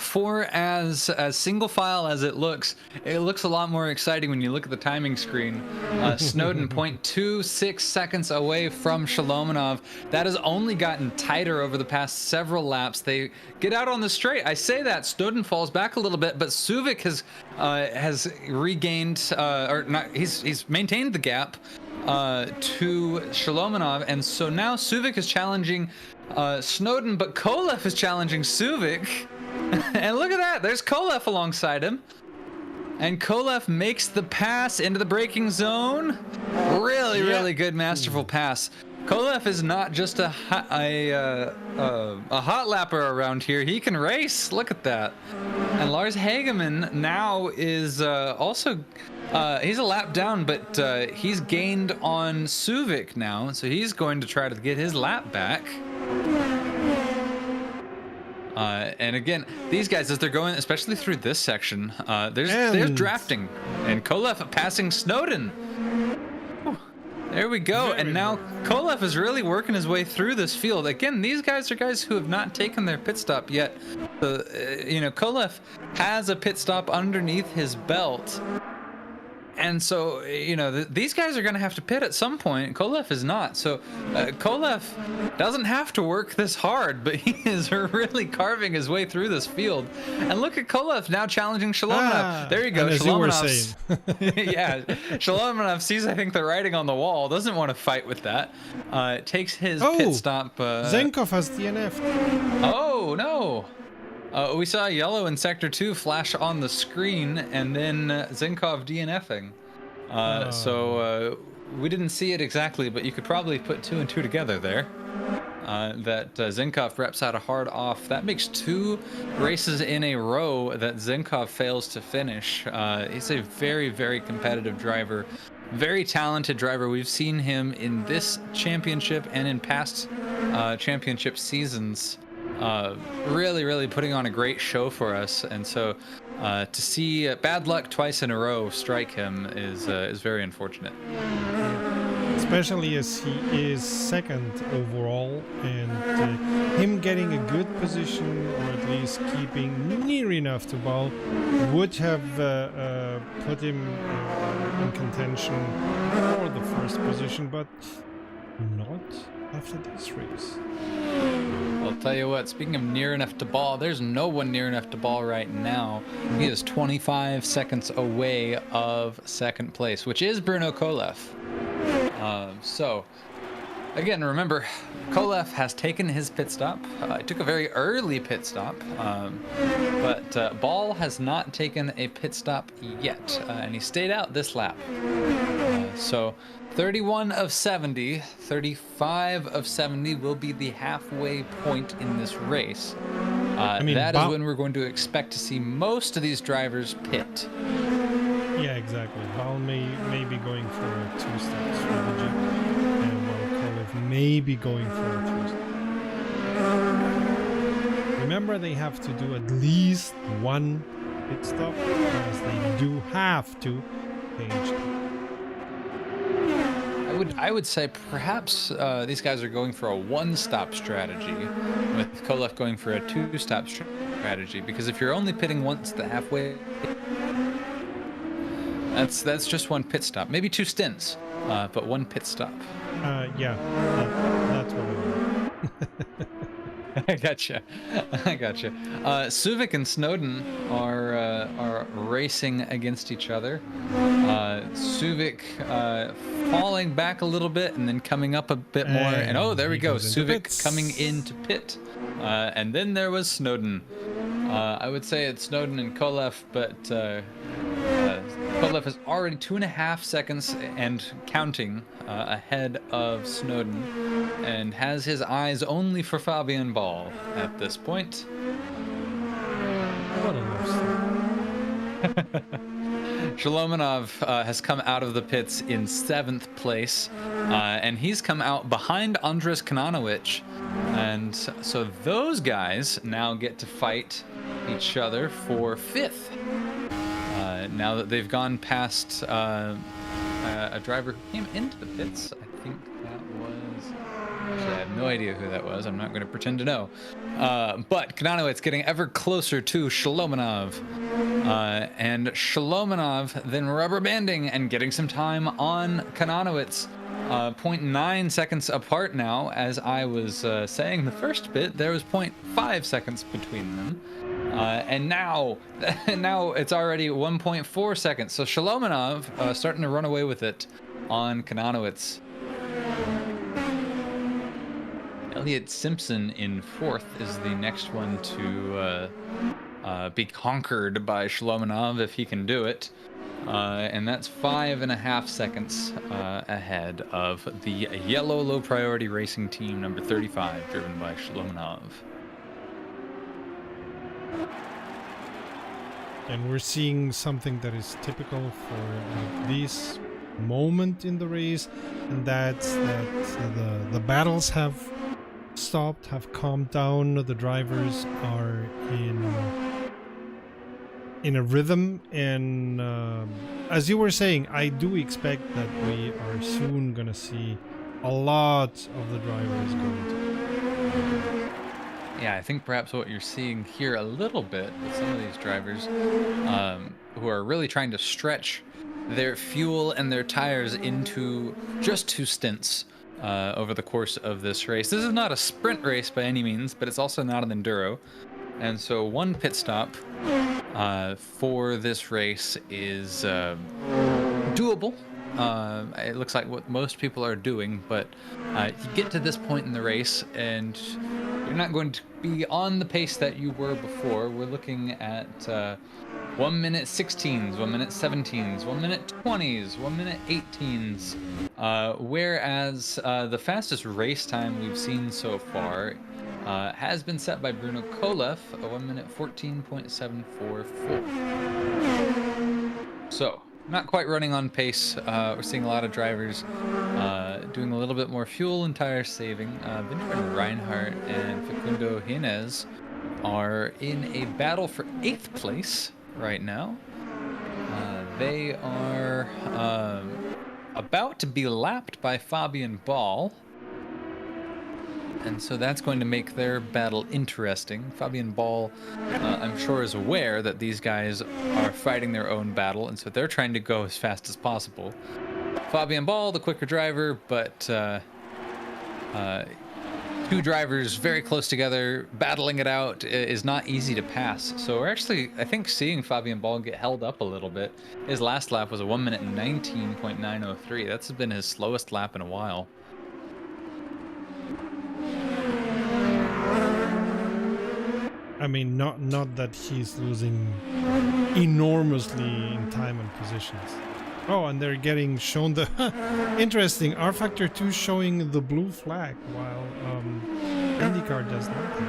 for as single file as it looks a lot more exciting when you look at the timing screen. Snowden 0.26 seconds away from Shalomonov. That has only gotten tighter over the past several laps. They get out on the straight. I say that Snowden falls back a little bit, but Suvik has regained or not. He's maintained the gap to Shalomonov, and so now Suvik is challenging Snowden, but Kolev is challenging Suvik. And look at that, there's Kolev alongside him, and Kolev makes the pass into the braking zone. Really good, masterful pass. Kolev is not just a hot lapper around here. He can race. Look at that. And Lars Hagemann now is also he's a lap down, but he's gained on Suvik now, so he's going to try to get his lap back. And again, these guys, as they're going, especially through this section, there's drafting, and Kolev passing Snowden. There we go. And now Kolev is really working his way through this field. Again, these guys are guys who have not taken their pit stop yet. Kolev has a pit stop underneath his belt. And so, these guys are going to have to pit at some point. Kolev is not. So Kolev doesn't have to work this hard, but he is really carving his way through this field. And look at Kolev now challenging Shalomonov. There you go. Shalomonov. Yeah, Shalomonov sees, I think, the writing on the wall. Doesn't want to fight with that. Takes his pit stop. Zenkov has DNF'd. Oh, no. We saw yellow in Sector 2 flash on the screen, and then Zenkov DNFing. So we didn't see it exactly, but you could probably put 2 and 2 together there. That Zenkov reps out a hard off. That makes 2 races in a row that Zenkov fails to finish. He's a very, very competitive driver. Very talented driver. We've seen him in this championship and in past championship seasons. Really putting on a great show for us, and so to see bad luck twice in a row strike him is very unfortunate. Especially as he is second overall, and him getting a good position, or at least keeping near enough to ball, would have put him in contention for the first position, but not after this race. I'll tell you what, speaking of near enough to ball, there's no one near enough to ball right now. He is 25 seconds away of second place, which is Bruno Kolev. So, again, remember, Kolev has taken his pit stop. He took a very early pit stop, but Ball has not taken a pit stop yet, and he stayed out this lap. So 31 of 70, 35 of 70 will be the halfway point in this race. That is when we're going to expect to see most of these drivers pit. Yeah, exactly. Ball may be going for a 2-step strategy, and while Kolev may be going for a 3-step. Remember, they have to do at least 1 pit stop, because they do have to change. I would say perhaps these guys are going for a 1-stop strategy, with Kolev going for a 2-stop strategy, because if you're only pitting once the halfway, that's just 1 pit stop, maybe 2 stints, but 1 pit stop. Yeah, that's what I mean. I gotcha. Suvik and Snowden are racing against each other. Suvik falling back a little bit and then coming up a bit more. And there we go. Suvik coming into pit. And then there was Snowden. I would say it's Snowden and Kolev, but Kolev is already 2.5 seconds and counting ahead of Snowden, and has his eyes only for Fabian Ball at this point. What a love story. Shalomonov has come out of the pits in 7th place, and he's come out behind Andres Kananovic, and so those guys now get to fight each other for 5th. Now that they've gone past a driver who came into the pits, I think that was... Actually, I have no idea who that was. I'm not going to pretend to know. But Kananowitz getting ever closer to Shalomonov. And Shalomonov then rubber banding and getting some time on Kananowitz. 0.9 seconds apart now. As I was saying the first bit, there was 0.5 seconds between them. And now it's already 1.4 seconds. So Shalomonov starting to run away with it on Kananowitz. Elliot Simpson in fourth is the next one to be conquered by Shalomonov if he can do it. And that's 5.5 seconds ahead of the yellow low priority racing team number 35, driven by Shalomonov. And we're seeing something that is typical for this moment in the race, and that's that the battles have stopped, have calmed down. The drivers are in a rhythm, and as you were saying, I do expect that we are soon gonna see a lot of the drivers going to. Yeah, I think perhaps what you're seeing here a little bit with some of these drivers who are really trying to stretch their fuel and their tires into just 2 stints over the course of this race. This is not a sprint race by any means, but it's also not an enduro. And so 1 pit stop for this race is doable. It looks like what most people are doing, but you get to this point in the race and you're not going to be on the pace that you were before. We're looking at 1 minute 16s, 1 minute 17s, 1 minute 20s, 1 minute 18s. Whereas the fastest race time we've seen so far has been set by Bruno Kolev, 1 minute 14.744. So, not quite running on pace. We're seeing a lot of drivers doing a little bit more fuel and tire saving. Benjamin Reinhardt and Facundo Hines are in a battle for 8th place right now. They are about to be lapped by Fabian Ball. And so that's going to make their battle interesting. Fabian Ball, I'm sure, is aware that these guys are fighting their own battle, and so they're trying to go as fast as possible. Fabian Ball, the quicker driver, but 2 drivers very close together, battling it out is not easy to pass. So we're actually, I think, seeing Fabian Ball get held up a little bit. His last lap was a 1 minute 19.903. That's been his slowest lap in a while. I mean, not that he's losing enormously in time and positions. Oh, and they're getting shown the interesting R Factor 2 showing the blue flag while IndyCar does nothing.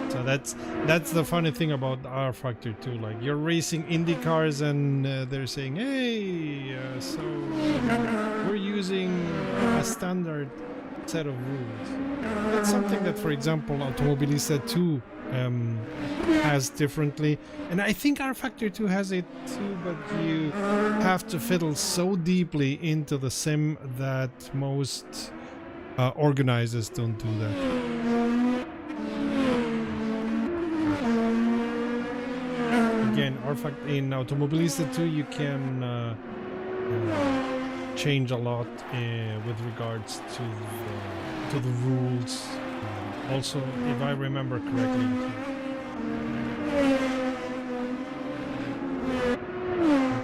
So that's the funny thing about R Factor 2. Like, you're racing IndyCars and they're saying, hey, so we're using a standard set of rules. That's something that, for example, Automobilista 2 has differently, and I think R Factor 2 has it too, but you have to fiddle so deeply into the sim that most organizers don't do that. Again, in Automobilista 2 you can change a lot with regards to the rules. Also, if I remember correctly,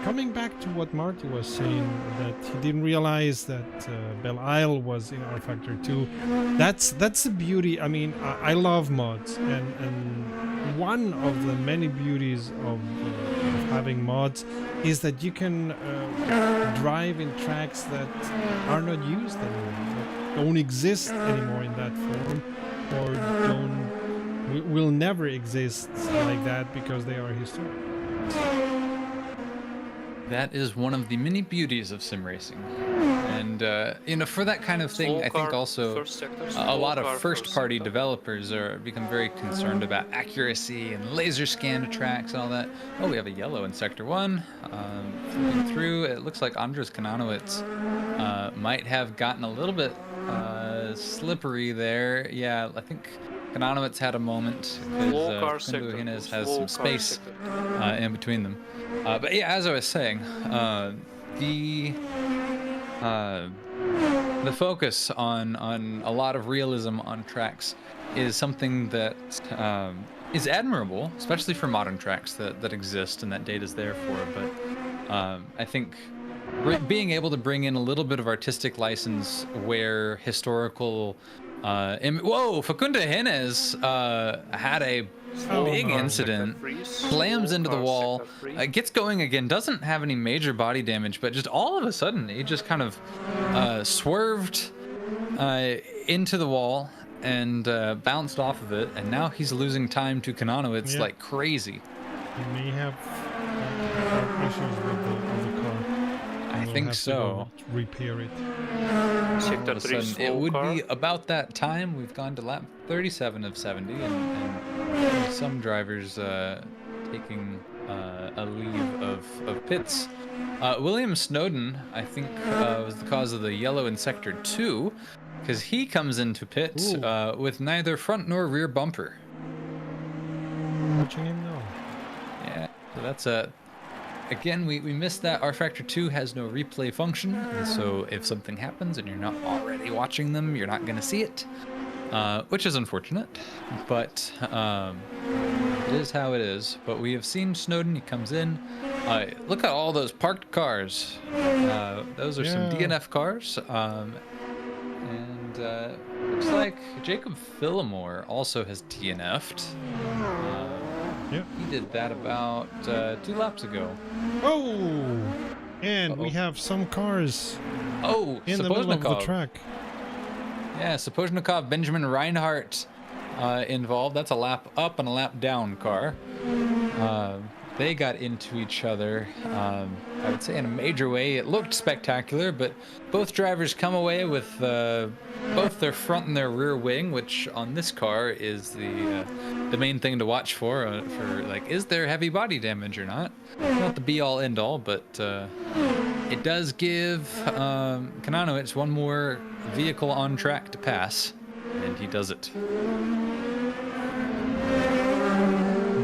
coming back to what Marty was saying, that he didn't realize that Belle Isle was in R Factor 2. That's the beauty. I mean, I love mods, and one of the many beauties of having mods is that you can drive in tracks that are not used anymore, that don't exist anymore in that form, or will never exist like that because they are historic. That is one of the many beauties of sim racing. And, you know, for that kind of thing, Slow I think car, also first sector, a slow lot of car, first first-party sector. developers are become very concerned about accuracy and laser scan tracks and all that. Oh, we have a yellow in Sector 1. Flipping through, it looks like Andres Kananowicz might have gotten a little bit slippery there. Yeah, I think Kananowicz had a moment because Slow car Facundo sector, Hines has slow some car space sector. in between them. But yeah, as I was saying, the uh, the focus on a lot of realism on tracks is something that is admirable, especially for modern tracks that exist and that data's there for. But I think being able to bring in a little bit of artistic license where historical whoa, Facundo Hines had a Oh, big no. incident, Sector 3, slams slow into the car wall, sector 3. gets going again, doesn't have any major body damage, but just all of a sudden he just kind of swerved into the wall and bounced off of it, and now he's losing time to Kananowicz Yeah. like crazy. He may have issues with the car. I We'll think have to so. go repair it. All Sector of a 3, sudden, it slow would car. be about that time. We've gone to lap 37 of 70, and some drivers taking a leave of pits. William Snowden, I think, was the cause of the yellow in Sector 2, because he comes into pit Ooh. with neither front nor rear bumper. Watching him now. Yeah, so that's a... Again, we missed that. R Factor 2 has no replay function, and so if something happens and you're not already watching them, you're not going to see it, which is unfortunate, but it is how it is. But we have seen Snowden. He comes in. Look at all those parked cars. Those are some Yeah. DNF cars. Looks like Jacob Phillimore also has DNF'd. Yep. He did that about 2 laps ago. Oh! And we Uh-oh. have some cars Oh, in the middle of the Sapozhnikov. track. Yeah, Sapozhnikov, Benjamin Reinhardt involved. That's a lap up and a lap down car. They got into each other, I would say in a major way. It looked spectacular, but both drivers come away with both their front and their rear wing, which on this car is the main thing to watch for like, is there heavy body damage or not? Not the be-all end-all, but it does give Kananowicz one more vehicle on track to pass, and he does it.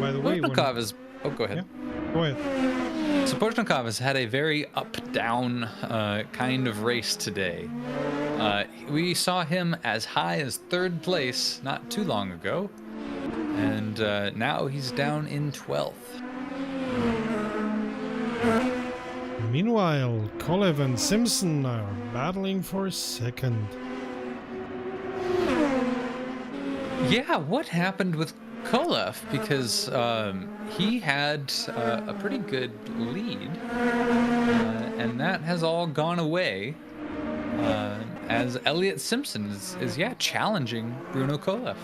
By the way, Sapozhnikov is... Oh, go ahead. Yeah, go ahead. Sapozhnikov has had a very up-down kind of race today. We saw him as high as 3rd place not too long ago, and now he's down in 12th. Meanwhile, Kolev and Simpson are battling for 2nd. Yeah, what happened with Kolev? Because he had a pretty good lead, and that has all gone away as Elliott Simpson is challenging Bruno Kolev.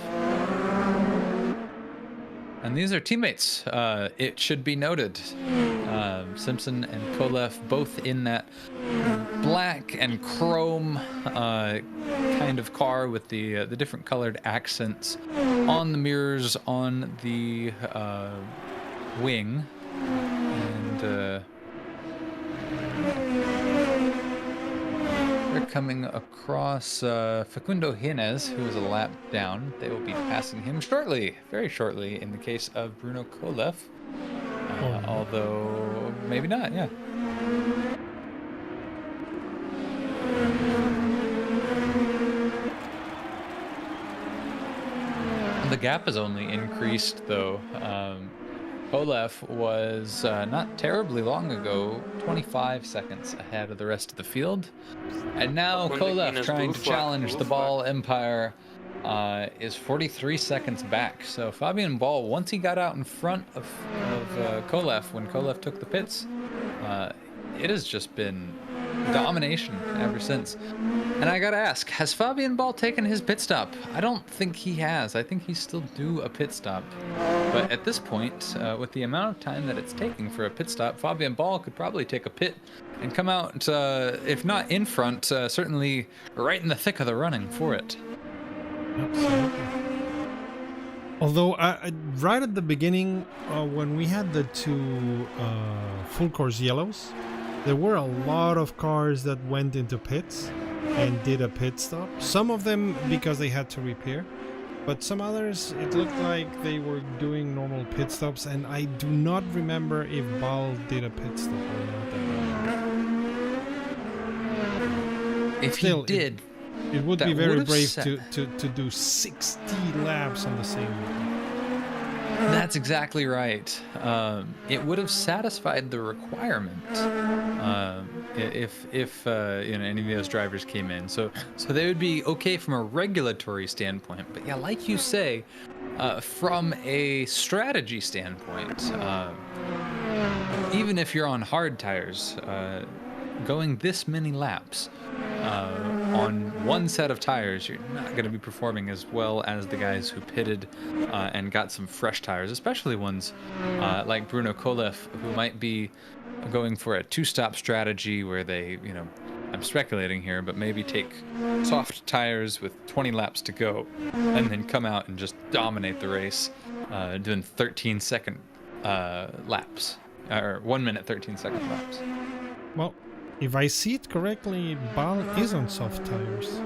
And these are teammates, it should be noted. Simpson and Kolev both in that black and chrome kind of car with the different colored accents on the mirrors on the wing. And they're coming across Facundo Hines, who is a lap down. They will be passing him shortly, very shortly, in the case of Bruno Kolev. Although, maybe not, yeah. The gap has only increased, though. Kolev was not terribly long ago 25 seconds ahead of the rest of the field. And now Kolev, trying to challenge the Ball Empire, is 43 seconds back. So Fabian Ball, once he got out in front of Kolev, when Kolev took the pits, it has just been domination ever since. And I gotta ask, has Fabian Ball taken his pit stop? I don't think he has. I think he's still due a pit stop. But at this point, with the amount of time that it's taking for a pit stop, Fabian Ball could probably take a pit and come out, if not in front, certainly right in the thick of the running for it. Absolutely. Although, right at the beginning, when we had the two full course yellows, there were a lot of cars that went into pits and did a pit stop. Some of them because they had to repair, but some others, it looked like they were doing normal pit stops, and I do not remember if Ball did a pit stop or not. If he did, it would be very brave set... to do 60 laps on the same one. That's exactly right. It would have satisfied the requirement if any of those drivers came in. So they would be okay from a regulatory standpoint. But yeah, like you say, from a strategy standpoint, even if you're on hard tires, going this many laps on one set of tires, you're not going to be performing as well as the guys who pitted and got some fresh tires, especially ones like Bruno Kolev, who might be going for a two-stop strategy where they, I'm speculating here, but maybe take soft tires with 20 laps to go and then come out and just dominate the race, doing 13-second laps, or 1 minute 13-second laps. Well, if I see it correctly, Ball is on soft tires.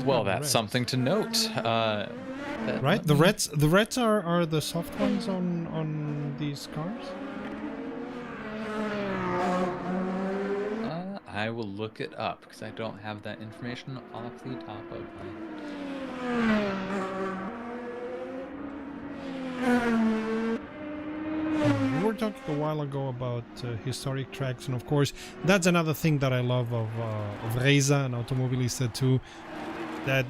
Well, that's something to note. Right? The reds are the soft ones on these cars? I will look it up because I don't have that information off the top of my head. We were talking a while ago about historic tracks, and of course that's another thing that I love of Reza and Automobilista too, that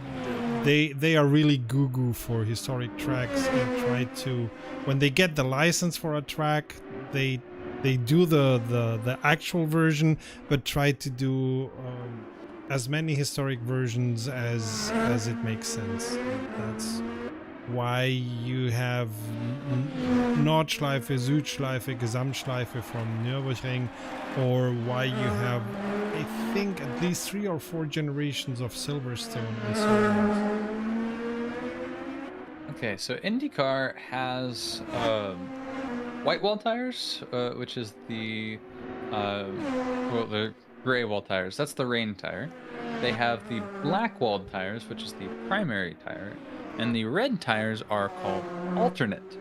they are really goo for historic tracks and try to, when they get the license for a track, they do the actual version, but try to do as many historic versions as it makes sense. That's why you have Nordschleife, Südschleife, Gesamtschleife from Nürburgring, or why you have, I think, at least 3 or 4 generations of Silverstone and so on. Okay, so IndyCar has white wall tires, which is the gray wall tires. That's the rain tire. They have the black walled tires, which is the primary tire. And the red tires are called alternate.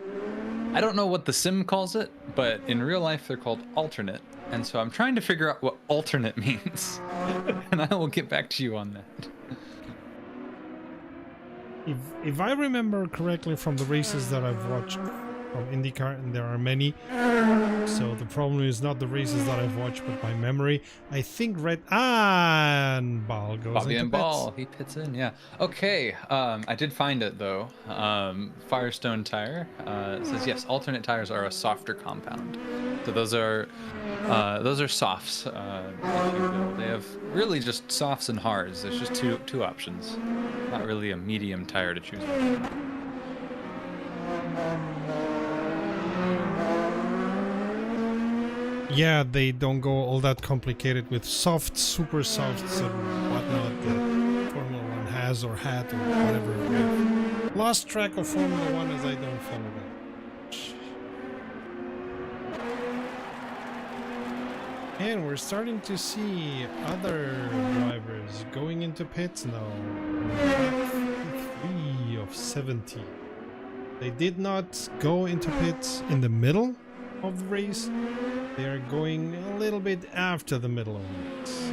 I don't know what the sim calls it, but in real life they're called alternate. And so I'm trying to figure out what alternate means. And I will get back to you on that. If I remember correctly from the races that I've watched from IndyCar, and there are many, so the problem is not the races that I've watched, but my memory. I think red and Ball goes Bobby into and pits. Ball, he pits in, yeah. Okay, I did find it though. Firestone tire says yes, alternate tires are a softer compound. So those are softs, if you will. They have really just softs and hards. There's just two options. Not really a medium tire to choose from. Yeah, they don't go all that complicated with soft, super softs and whatnot that Formula 1 has or had or whatever. I've lost track of Formula 1 as I don't follow that. And we're starting to see other drivers going into pits now. Lap 3 of 70. They did not go into pits in the middle of the race. They are going a little bit after the middle of the race.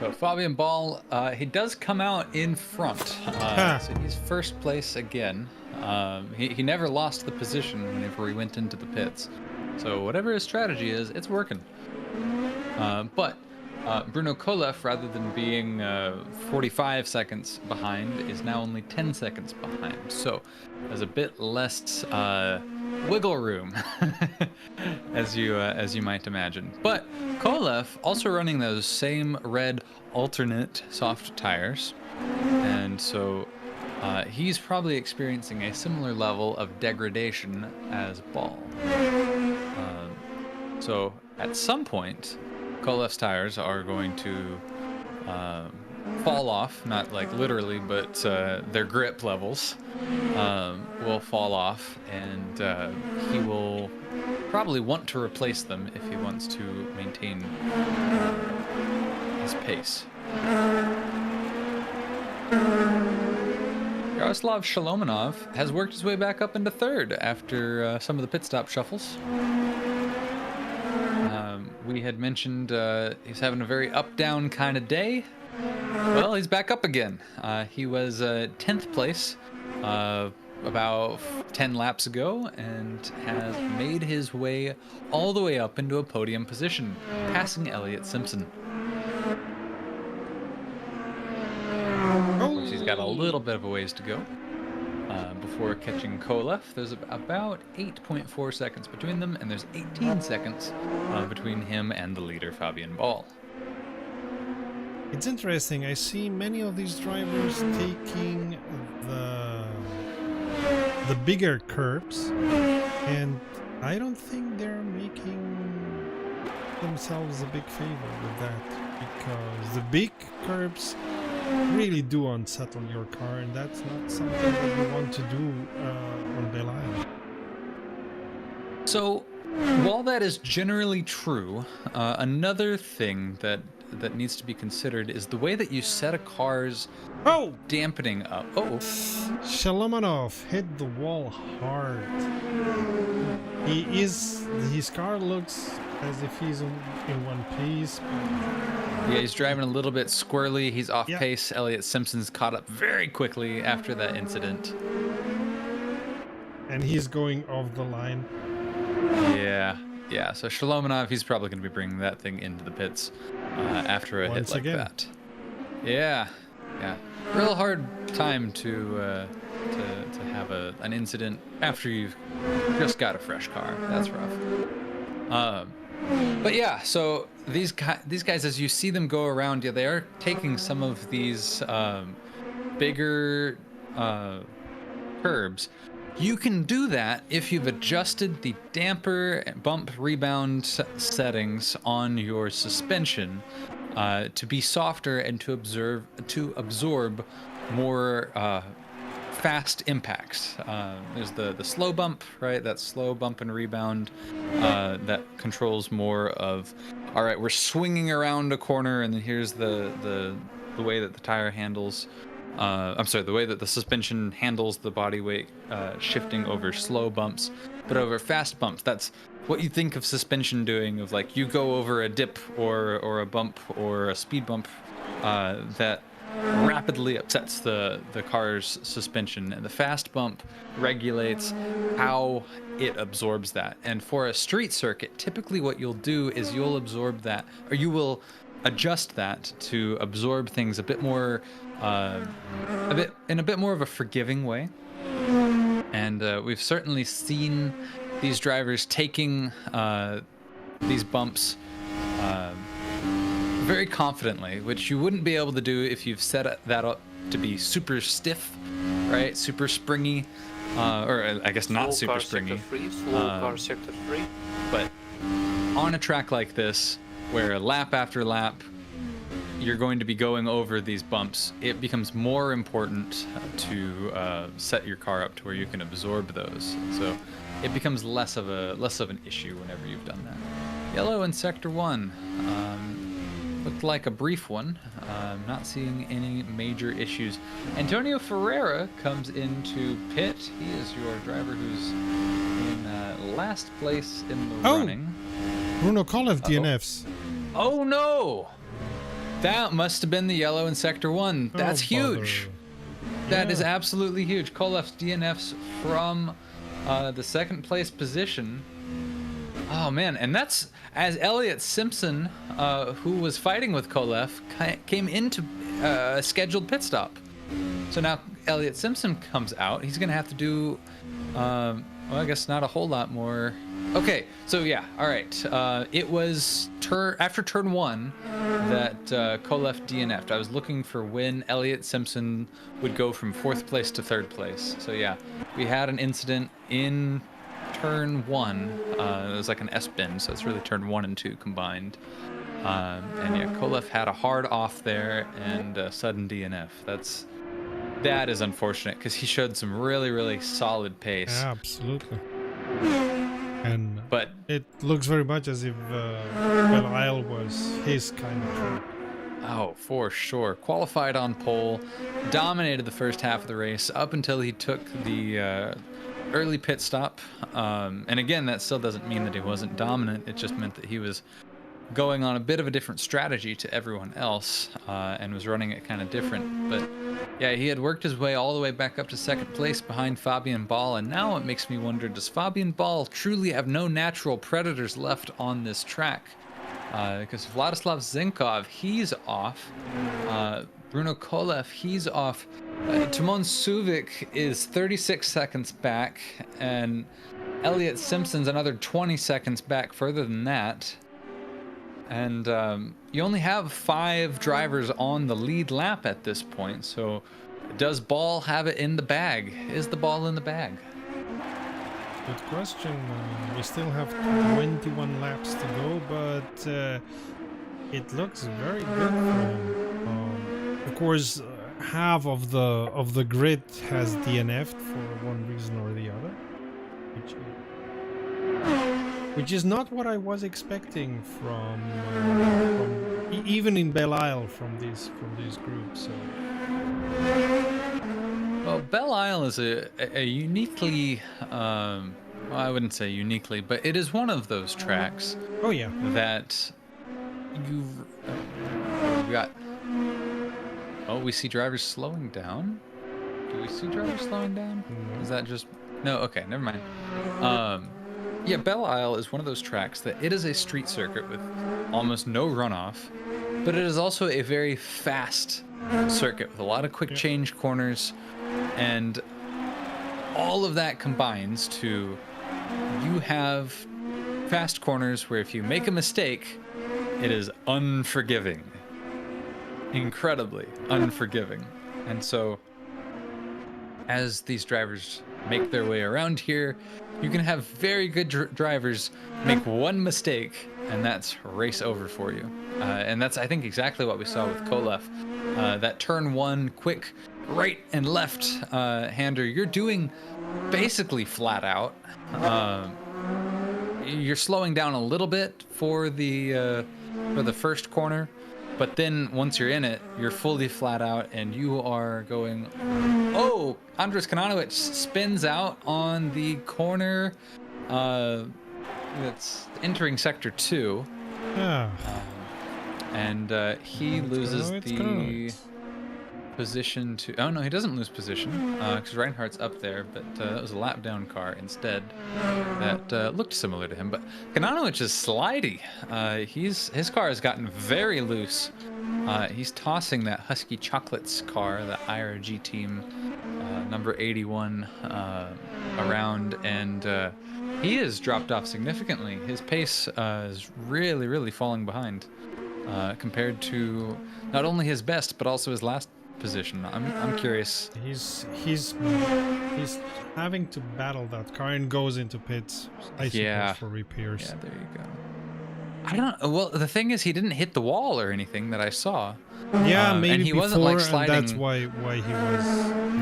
So Fabian Ball, he does come out in front. So he's first place again. He never lost the position whenever he went into the pits. So whatever his strategy is, it's working. But Bruno Kolev, rather than being 45 seconds behind, is now only 10 seconds behind. So there's a bit less wiggle room, as you might imagine. But Kolev also running those same red alternate soft tires, and so he's probably experiencing a similar level of degradation as Ball. So at some point, Kolev's tires are going to fall off, not like literally, but their grip levels will fall off, and he will probably want to replace them if he wants to maintain his pace. Yaroslav Shalomonov has worked his way back up into third after some of the pit stop shuffles. We had mentioned he's having a very up-down kind of day. Well, he's back up again. He was 10th place about 10 laps ago and has made his way all the way up into a podium position, passing Elliott Simpson. Of course, he's got a little bit of a ways to go before catching Kolev. There's about 8.4 seconds between them, and there's 18 seconds between him and the leader, Fabian Ball. It's interesting. I see many of these drivers taking the bigger curbs, and I don't think they're making themselves a big favor with that, because the big curbs really do unsettle your car, and that's not something that you want to do on Belle Isle. So, while that is generally true, another thing that needs to be considered is the way that you set a car's dampening up. Shalomonov hit the wall hard. His car looks as if he's in one piece. Yeah, he's driving a little bit squirrely. He's off pace. Elliott Simpson's caught up very quickly after that incident. And he's going off the line. Yeah. So Shalomonov, he's probably going to be bringing that thing into the pits after a hit like that. Yeah. Real hard time to have an incident after you've just got a fresh car. That's rough. But yeah, so these guys, as you see them go around, they are taking some of these bigger curbs. You can do that if you've adjusted the damper bump rebound settings on your suspension to be softer and to absorb more fast impacts. There's the slow bump, right? That slow bump and rebound that controls more of, all right, we're swinging around a corner, and then here's the way that the tire handles. The way that the suspension handles the body weight shifting over slow bumps, but over fast bumps. That's what you think of suspension doing, of like you go over a dip or a bump or a speed bump that rapidly upsets the car's suspension, and the fast bump regulates how it absorbs that. And for a street circuit, typically what you'll do is you'll absorb that, or you will adjust that to absorb things a bit more in a bit more of a forgiving way. And we've certainly seen these drivers taking these bumps very confidently, which you wouldn't be able to do if you've set that up to be super stiff, right? Super springy, or I guess not super springy. Car sector free. But on a track like this, where lap after lap you're going to be going over these bumps, it becomes more important to set your car up to where you can absorb those. So it becomes less of an issue whenever you've done that. Yellow in sector 1. Looked like a brief one. Not seeing any major issues. Antonio Ferreira comes into pit. He is your driver who's in last place in the running. Bruno Kolev DNFs. Oh no! That must have been the yellow in Sector 1. That's Oh, huge. bother. That is Yeah. absolutely huge. Kolef's DNFs from the second place position. Oh man, and that's as Elliot Simpson, who was fighting with Kolef, came into a scheduled pit stop. So now Elliot Simpson comes out. He's gonna have to do, well, I guess not a whole lot more. Okay, so yeah, all right. It was after turn 1 that Kolef DNF'd. I was looking for when Elliot Simpson would go from 4th place to 3rd place. So yeah, we had an incident in turn 1. It was like an S-bend, so it's really turn 1 and 2 combined. And yeah, Kolef had a hard off there and a sudden DNF. That is unfortunate because he showed some really, really solid pace. Absolutely. And But it looks very much as if Belle Isle was his kind of track. oh, for sure. Qualified on pole, dominated the first half of the race up until he took the early pit stop. And again, that still doesn't mean that he wasn't dominant. It just meant that he was going on a bit of a different strategy to everyone else and was running it kind of different. But yeah, he had worked his way all the way back up to 2nd place behind Fabian Ball, and now it makes me wonder, does Fabian Ball truly have no natural predators left on this track? Because Vladislav Zinkov, he's off. Bruno Kolef, he's off. Timon Suvic is 36 seconds back, and Elliot Simpson's another 20 seconds back further than that. And you only have 5 drivers on the lead lap at this point, so does Ball have it in the bag? Is the ball in the bag? Good question. We still have 21 laps to go, but it looks very good for him. Of course, half of the grid has DNF'd for one reason or the other, which is not what I was expecting from even in Belle Isle from these groups. So. Well, Belle Isle is a uniquely, well, I wouldn't say uniquely, but it is one of those tracks. Oh yeah. That you've got. Oh, we see drivers slowing down. Do we see drivers slowing down? No. Is that just no? Okay, never mind. Yeah, Belle Isle is one of those tracks that it is a street circuit with almost no runoff, but it is also a very fast circuit with a lot of quick change corners, and all of that combines to you have fast corners where if you make a mistake, it is unforgiving. Incredibly unforgiving. And so as these drivers make their way around here, you can have very good drivers make one mistake, and that's race over for you. And that's, I think, exactly what we saw with Kolef. That turn 1 quick right and left hander, you're doing basically flat out. You're slowing down a little bit for the first corner, but then once you're in it, you're fully flat out, and you are going. Oh, Andres Kananovic spins out on the corner that's entering sector 2. Yeah. And he loses the position to. Oh no, he doesn't lose position because Reinhardt's up there, but that was a lap down car instead that looked similar to him. But Kananovic is slidey. His car has gotten very loose. He's tossing that Husky Chocolates car, the IRG team, number 81, around, and he has dropped off significantly. His pace is really, really falling behind compared to not only his best but also his last position. I'm curious. He's having to battle that car and goes into pits, I suppose, for repairs. Yeah, there you go. I don't. Well, the thing is, he didn't hit the wall or anything that I saw. Yeah, maybe and he before, wasn't like sliding. and that's why he was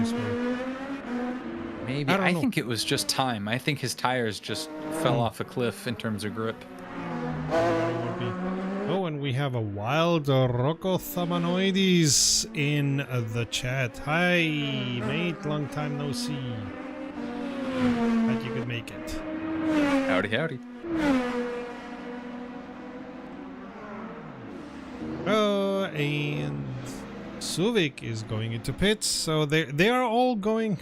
this way. Maybe I I don't think it was just time. I think his tires just fell off a cliff in terms of grip. Would be. Oh, and we have a wild Rocco Thamanoides in the chat. Hi, mate. Long time no see. Glad you could make it. Howdy, howdy. and Suvik is going into pits, so they are all going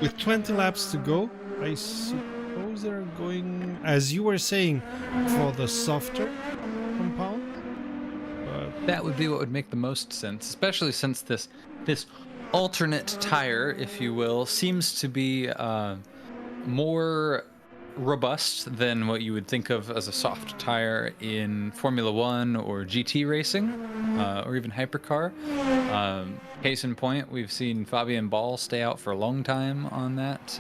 with 20 laps to go. I suppose they're going, as you were saying, for the softer compound. But That would be what would make the most sense, especially since this alternate tire, if you will, seems to be more robust than what you would think of as a soft tire in Formula One or GT racing, or even hypercar. Case in point, we've seen Fabian Ball stay out for a long time on that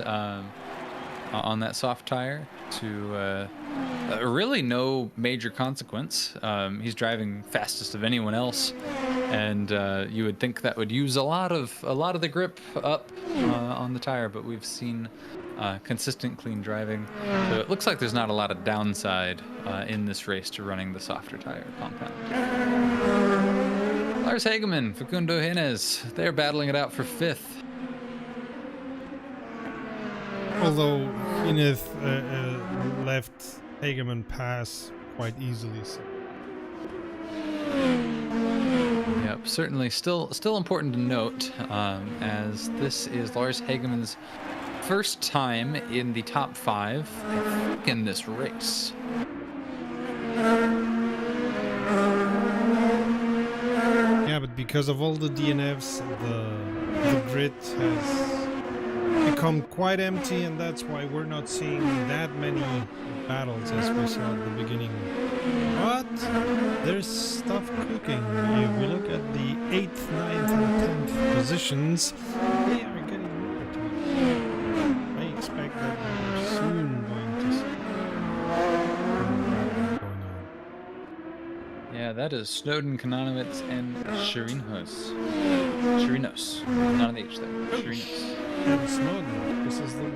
soft tire to really no major consequence. He's driving fastest of anyone else, and you would think that would use a lot of the grip up on the tire, but we've seen consistent clean driving, so it looks like there's not a lot of downside in this race to running the softer tire compound. Lars Hageman, Facundo Hines, they're battling it out for 5th. although Ineth left Hageman pass quite easily. So. Yep, certainly still important to note, as this is Lars Hageman's first time in the top 5 in this race. Yeah, but because of all the DNFs, the grid has become quite empty, and that's why we're not seeing that many battles as we saw at the beginning. But there's stuff cooking. If we look at the 8th, 9th, and 10th positions, they are getting more to I expect that we're soon going to see going on. Yeah, that is Snowden, Kanonowitz, and Chirinos. Chirinos. Not an H there. Chirinos. And Snowden, this is the...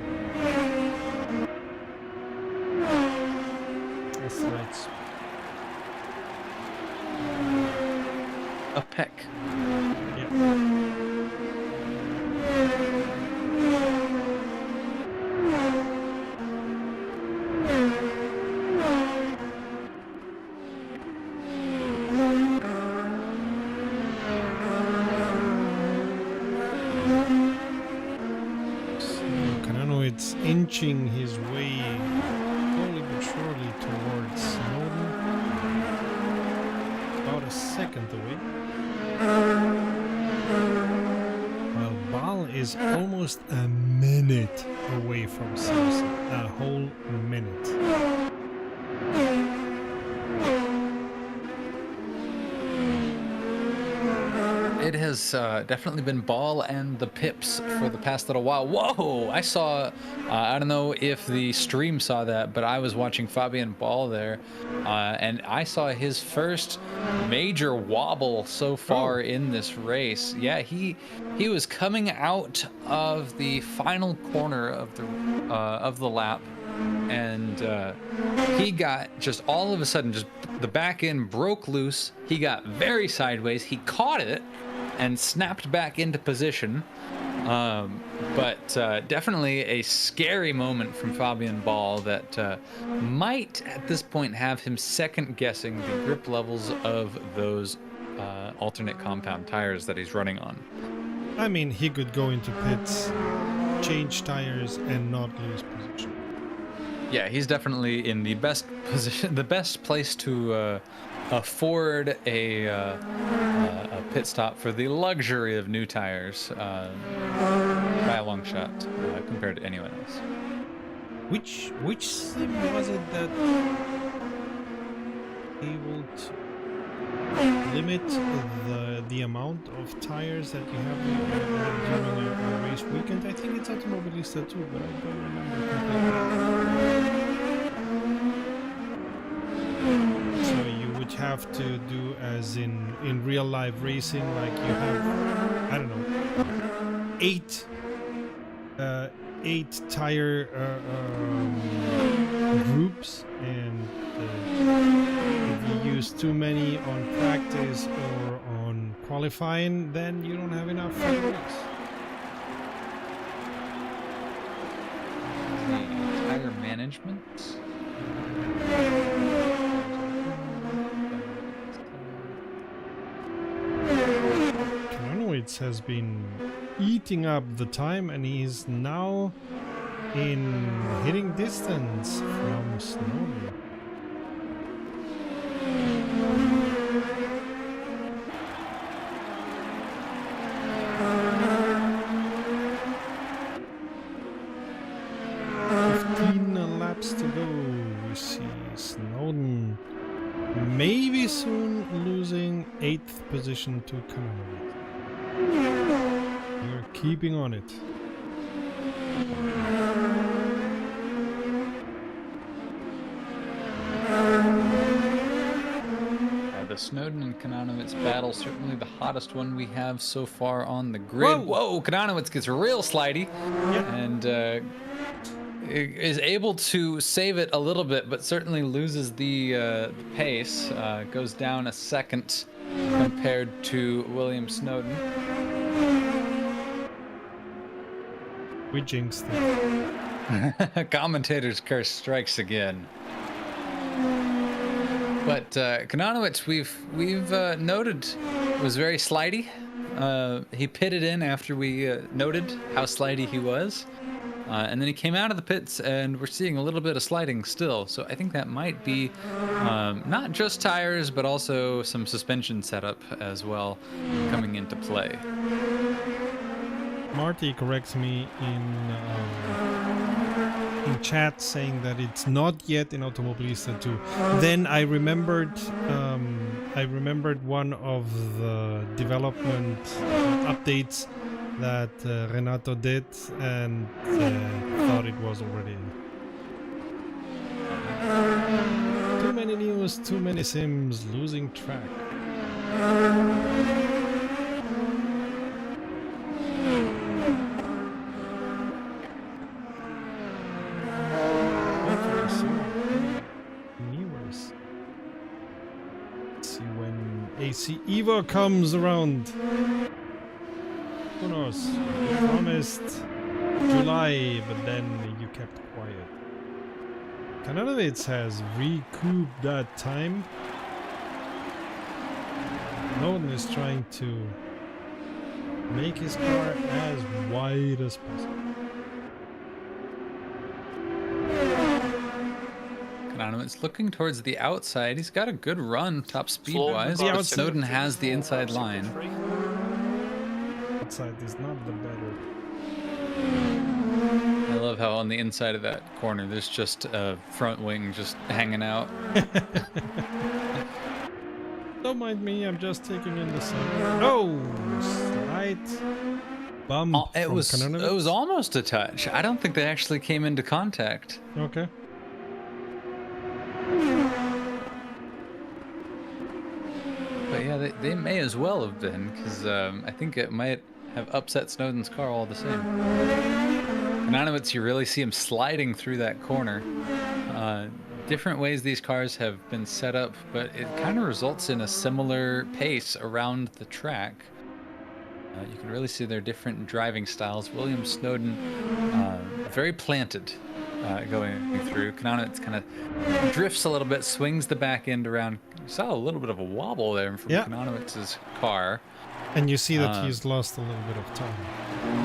That's right. A peck. Yeah. It's inching his way slowly but surely towards Snowden. About a second away. While Ball is almost a minute away from Simpson. A whole minute. It has definitely been Ball and the Pips for the past little while. Whoa! I saw, I don't know if the stream saw that, but I was watching Fabian Ball there, and I saw his first major wobble so far in this race. Yeah, he was coming out of the final corner of the lap, and he got just all of a sudden, just the back end broke loose. He got very sideways. He caught it and snapped back into position. But definitely a scary moment from Fabian Ball that might at this point have him second guessing the grip levels of those alternate compound tires that he's running on. I mean, he could go into pits, change tires, and not lose position. Yeah, he's definitely in the best position, the best place to afford a pit stop for the luxury of new tires by a long shot compared to anyone else. Which sim was it that able to limit the amount of tires that you have during a race weekend? I think it's Automobilista too, but I don't remember completely. So you would have to do as in real life racing, like you have, I don't know, 8 tire groups, and if you use too many on practice or on qualifying, then you don't have enough for the race. The tire management. Kananowicz has been eating up the time, and he is now in hitting distance from Snowden. Laps to go. We see Snowden maybe soon losing 8th position to Kananowicz. We're keeping on it. The Snowden and Kananowicz battle, certainly the hottest one we have so far on the grid. Whoa, Kananowicz gets real slidey. Yep. And is able to save it a little bit, but certainly loses the pace. Goes down a second compared to William Snowden. We jinxed it. Commentator's curse strikes again. But Kananowicz, we've noted, was very slidey. He pitted in after we noted how slidey he was. And then he came out of the pits, and we're seeing a little bit of sliding still. So I think that might be not just tires, but also some suspension setup as well coming into play. Marty corrects me in chat saying that it's not yet in Automobilista 2. Then I remembered one of the development updates that Renato did, and thought it was already in. Too many news, too many sims, losing track. Let's see when AC Evo comes around. Who knows? You promised July, but then you kept quiet. Kananowicz has recouped that time. Snowden is trying to make his car as wide as possible. Kananowicz looking towards the outside. He's got a good run top speed-wise, but Snowden has the inside line. Outside is not the better. I love how on the inside of that corner there's just a front wing just hanging out. Don't mind me, I'm just taking in the sun. Oh, slight bump. It was almost a touch. I don't think they actually came into contact. Okay. But yeah, they may as well have been, because I think it might have upset Snowden's car all the same. Kananowicz, you really see him sliding through that corner. Different ways these cars have been set up, but it kind of results in a similar pace around the track. You can really see their different driving styles. William Snowden, very planted going through. Kananowicz kind of drifts a little bit, swings the back end around. You saw a little bit of a wobble there from Kananowicz's car. And you see that he's lost a little bit of time.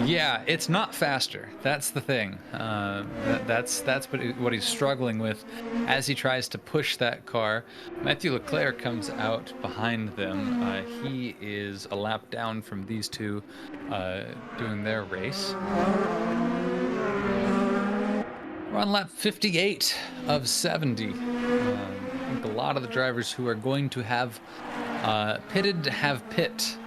Yeah, it's not faster. That's the thing. That's what he's struggling with as he tries to push that car. Matthew Leclerc comes out behind them. He is a lap down from these two doing their race. We're on lap 58 of 70. I think a lot of the drivers who are going to have pitted have pit.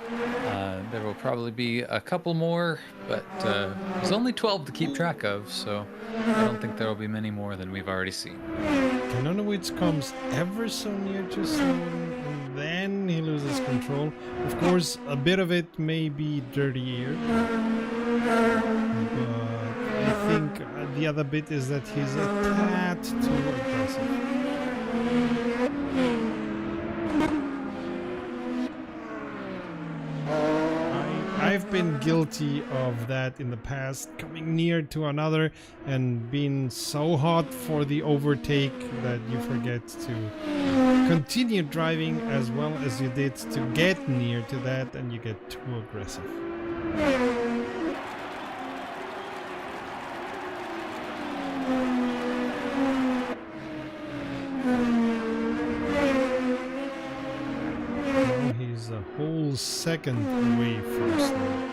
There will probably be a couple more, but there's only 12 to keep track of, so I don't think there will be many more than we've already seen. Kananowicz comes ever so near to Snowden, and then he loses control. Of course, a bit of it may be dirty air, but I think the other bit is that he's a tad too aggressive. I I've been guilty of that in the past, coming near to another and being so hot for the overtake that you forget to continue driving as well as you did to get near to that, and you get too aggressive. Now he's a whole second away from Snowden.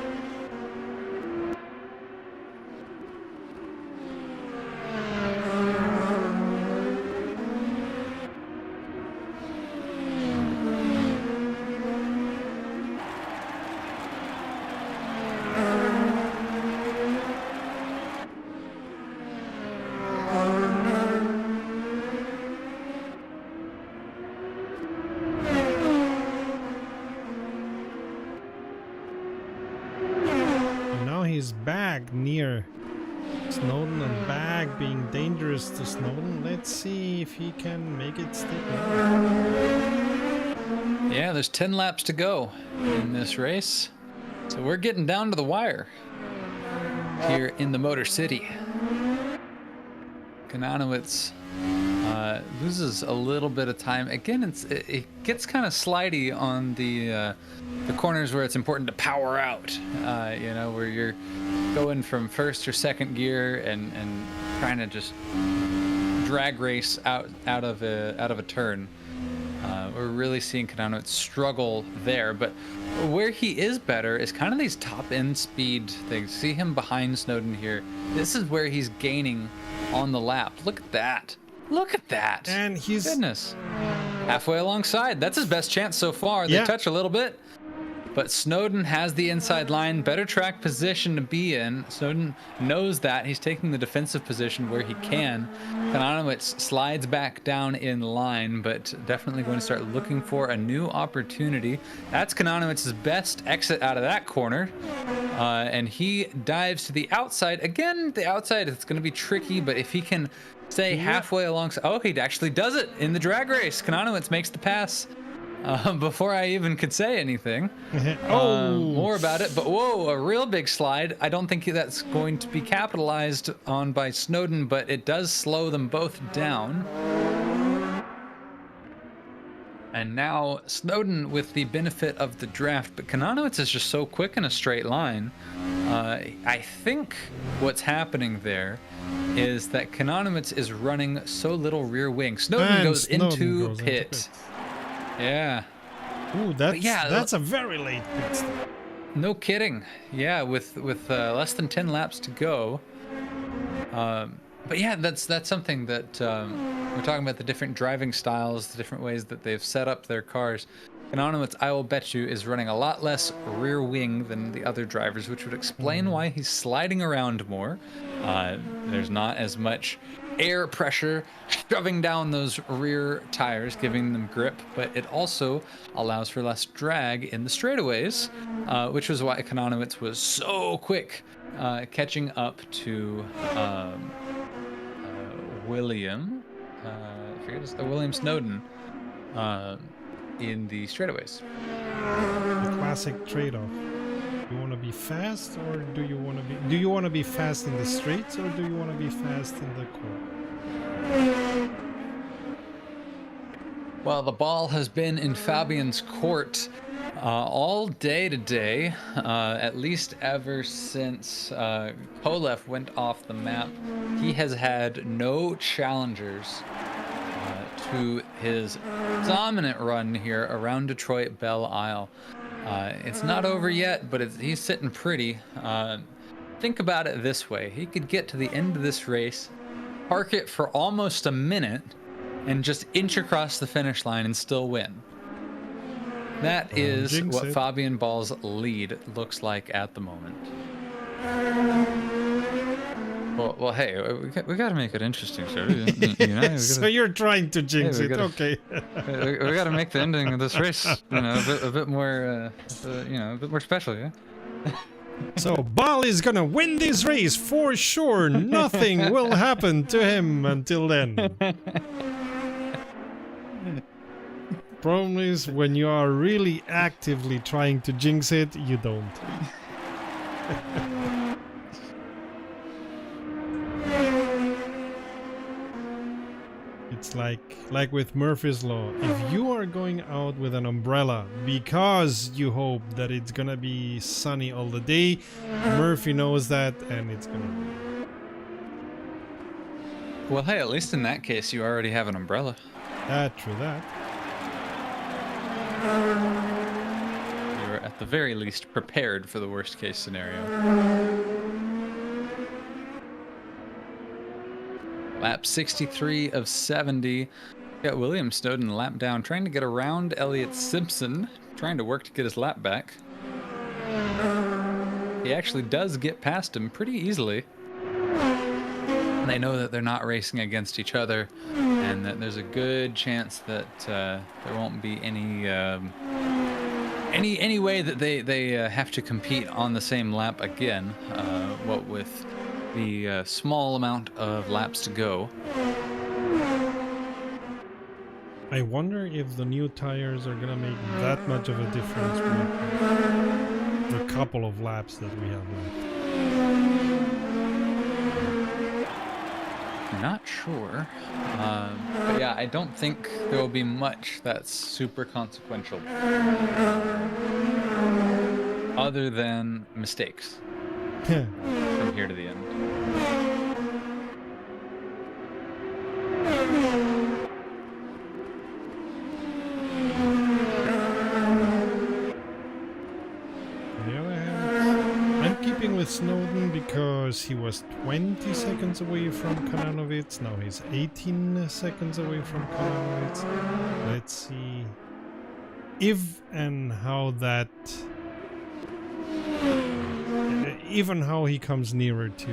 He's back near Snowden and back being dangerous to Snowden. Let's see if he can make it stick. Yeah, there's 10 laps to go in this race. So we're getting down to the wire here in the Motor City. Kananowicz loses a little bit of time. Again, it gets kind of slidey on the corners where it's important to power out. You know, where you're going from first or second gear and trying to just drag race out of a turn. We're really seeing Kananowicz struggle there, but where he is better is kind of these top end speed things. See him behind Snowden here. This is where he's gaining on the lap. Look at that. Look at that. And he's goodness. Halfway alongside. That's his best chance so far. They touch a little bit. But Snowden has the inside line, better track position to be in. Snowden knows that. He's taking the defensive position where he can. Kananowicz slides back down in line, but definitely going to start looking for a new opportunity. That's Kanowicz's best exit out of that corner. And he dives to the outside. Again, the outside is going to be tricky, but if he can stay halfway alongside... Oh, he actually does it in the drag race. Kananowicz makes the pass. Before I even could say anything more about it, but whoa, a real big slide. I don't think that's going to be capitalized on by Snowden, but it does slow them both down. And now Snowden with the benefit of the draft, but Kananowicz is just so quick in a straight line. I think what's happening there is that Kananowicz is running so little rear wing. Snowden goes into pit. Yeah. Ooh, that's a very late pit stop. No kidding. Yeah, with less than 10 laps to go. But yeah, that's something that we're talking about, the different driving styles, the different ways that they've set up their cars. Kananowicz, I will bet you, is running a lot less rear wing than the other drivers, which would explain why he's sliding around more. There's not as much air pressure shoving down those rear tires, giving them grip, but it also allows for less drag in the straightaways, which was why Kananowicz was so quick catching up to William Snowden in the straightaways. The classic trade-off. You want to be fast, or do you want to be fast in the straights, or do you want to be fast in the corner? Well, the ball has been in Fabian's court all day today, at least ever since Kolev went off the map. He has had no challengers to his dominant run here around Detroit Belle Isle. It's not over yet, but he's sitting pretty. Think about it this way. He could get to the end of this race, park it for almost a minute, and just inch across the finish line and still win. That is what Fabian Ball's lead looks like at the moment. Well, hey, we got to make it interesting, sir. You know, so you're trying to jinx it, okay? We got to make the ending of this race, a bit more, a bit more special, yeah. So Ball is gonna win this race for sure. Nothing will happen to him until then. Problem is, when you are really actively trying to jinx it, you don't. It's like with Murphy's Law. If you are going out with an umbrella because you hope that it's gonna be sunny all the day, Murphy knows that, and it's gonna be. Well, hey, at least in that case, you already have an umbrella. True that. You're at the very least prepared for the worst case scenario. Lap 63 of 70. Got William Snowden lap down, trying to get around Elliott Simpson, trying to work to get his lap back. He actually does get past him pretty easily. They know that they're not racing against each other, and that there's a good chance that there won't be any way that they have to compete on the same lap again. What with the small amount of laps to go. I wonder if the new tires are gonna make that much of a difference with the couple of laps that we have left. Not sure. But yeah, I don't think there will be much that's super consequential. Other than mistakes. From here to the end. On the other hand, I'm keeping with Snowden because he was 20 seconds away from Kananovic. Now he's 18 seconds away from Kananovic. Let's see if and how that... even how he comes nearer to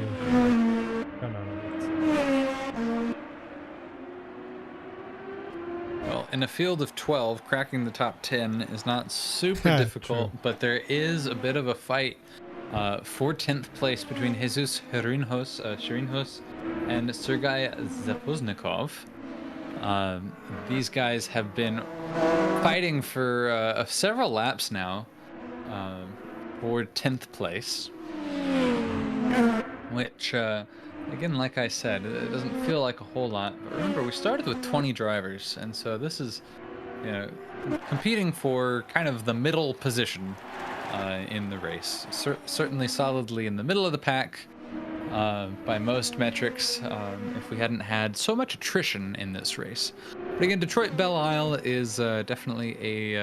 Kananovic. Well, in a field of 12, cracking the top 10 is not super difficult, True. but there is a bit of a fight for 10th place between Jesus Shirinhos and Sergei Zapoznikov. These guys have been fighting for several laps now for 10th place. Which, again, like I said, it doesn't feel like a whole lot. But remember, we started with 20 drivers, and so this is, competing for kind of the middle position in the race. Certainly solidly in the middle of the pack by most metrics, if we hadn't had so much attrition in this race. But again, Detroit Belle Isle is definitely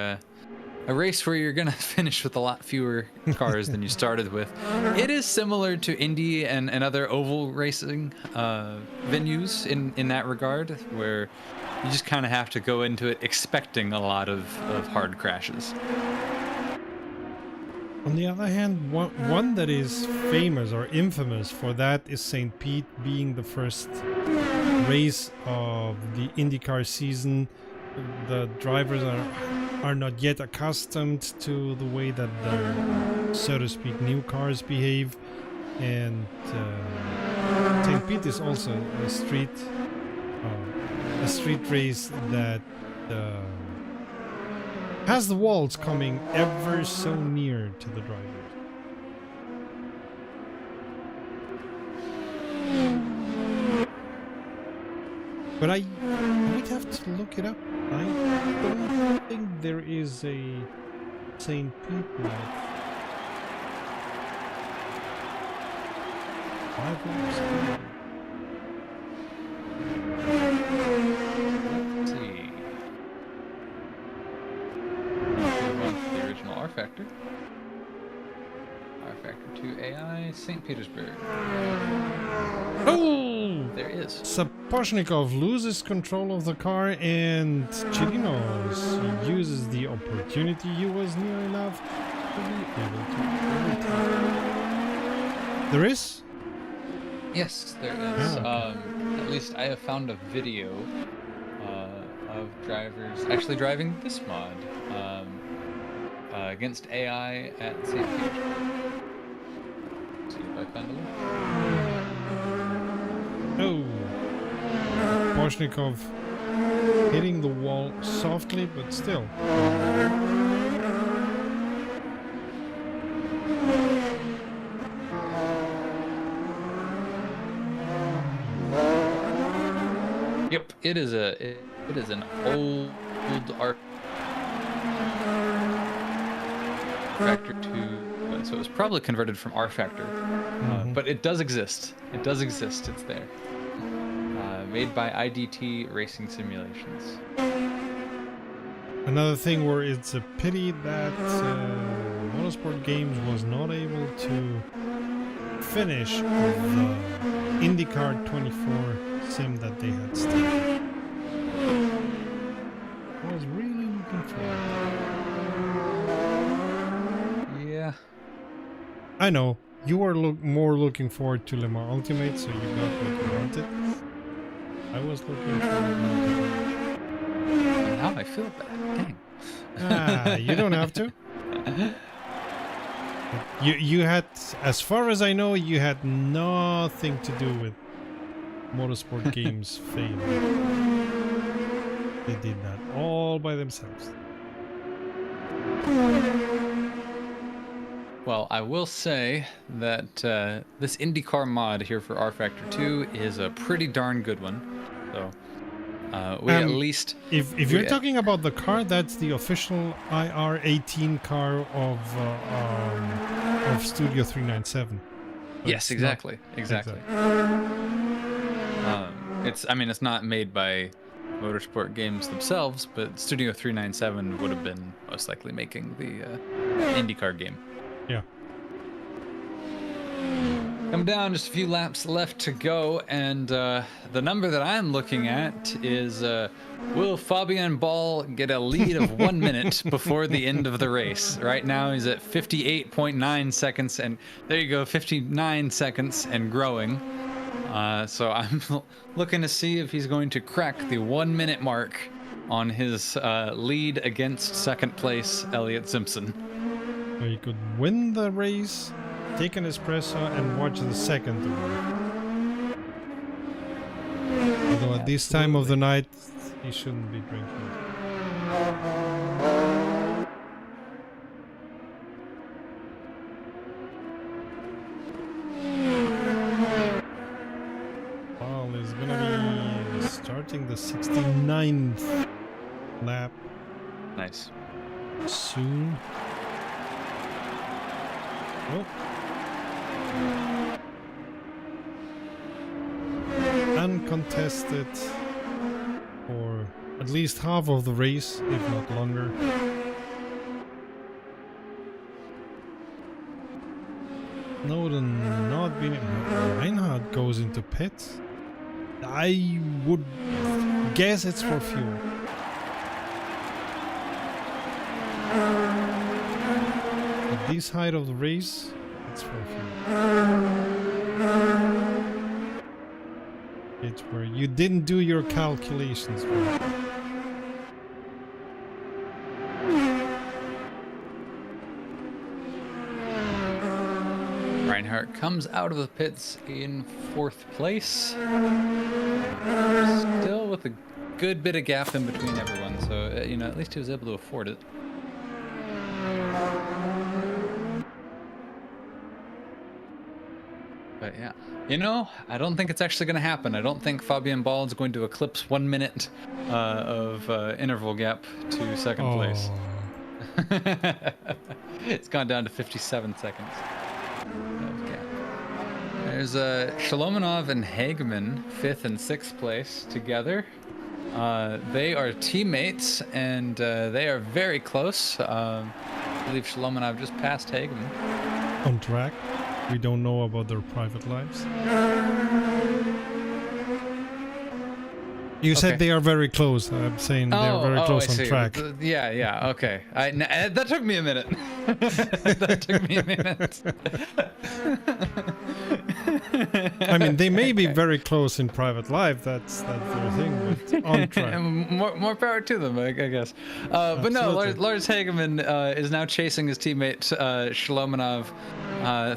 a race where you're gonna finish with a lot fewer cars than you started with. It is similar to Indy and other oval racing venues in that regard, where you just kind of have to go into it expecting a lot of hard crashes. On the other hand, one that is famous or infamous for that is St. Pete being the first race of the IndyCar season. The drivers are not yet accustomed to the way that the, so to speak, new cars behave, and St. Pete is also a street race that has the walls coming ever so near to the drivers. But I would have to look it up. I don't think there is a St. Pete lap. 5 laps. Let's see. The original R Factor. R Factor 2 AI, St. Petersburg. Oh! There is. Sapochnikov loses control of the car, and Chirinos uses the opportunity he was near enough to be able to overtake. There is? Yes, there is. Ah, okay. At least I have found a video of drivers actually driving this mod against AI at St. Petersburg. Let's see if I find a link. Oh, Sapochnikov hitting the wall softly, but still. Yep, it is an old R Factor 2, so it was probably converted from R Factor, but it does exist. It does exist. It's there. Made by IDT Racing Simulations. Another thing where it's a pity that Motorsport Games was not able to finish the IndyCar 24 sim that they had started. I was really looking forward. Yeah. I know you were more looking forward to Le Mans Ultimate, so you got what you wanted. I was looking forward. Now I feel bad. Dang. You don't have to. You had, as far as I know, you had nothing to do with Motorsport Games failing. They did that all by themselves. Well, I will say that this IndyCar mod here for R Factor 2 is a pretty darn good one. So we at least... If you're talking about the car, that's the official IR18 car of Studio 397. Yes, exactly. Exactly. It's not made by Motorsport Games themselves, but Studio 397 would have been most likely making the IndyCar game. Yeah. Come down, just a few laps left to go, and the number that I'm looking at is will Fabian Ball get a lead of 1 minute before the end of the race? Right now he's at 58.9 seconds, and there you go, 59 seconds and growing. So I'm looking to see if he's going to crack the 1 minute mark on his lead against second place Elliott Simpson. So you could win the race, take an espresso, and watch the second one. Although at this time of the night, he shouldn't be drinking. Well, he's gonna be starting the 69th lap. Nice. Soon. Oh. Uncontested for at least half of the race, if not longer. Snowden not being... Reinhardt goes into pit. I would guess it's for fuel. At this height of the race, it's for fuel. It's where you didn't do your calculations right. Reinhardt comes out of the pits in 4th place. Still with a good bit of gap in between everyone, so at least he was able to afford it. But yeah, I don't think it's actually going to happen. I don't think Fabian Ball is going to eclipse 1 minute of interval gap to second place. It's gone down to 57 seconds. Okay. There's Shalomonov and Hageman, 5th and 6th place together. They are teammates, and they are very close. I believe Shalomonov just passed Hageman. On track. We don't know about their private lives. You said they are very close. I'm saying they're very close on track. Yeah, okay. That took me a minute. That took me a minute. I mean, they may be very close in private life. That's their thing, but on track. More power to them, I guess. But no, Lars Hageman is now chasing his teammate Shalomonov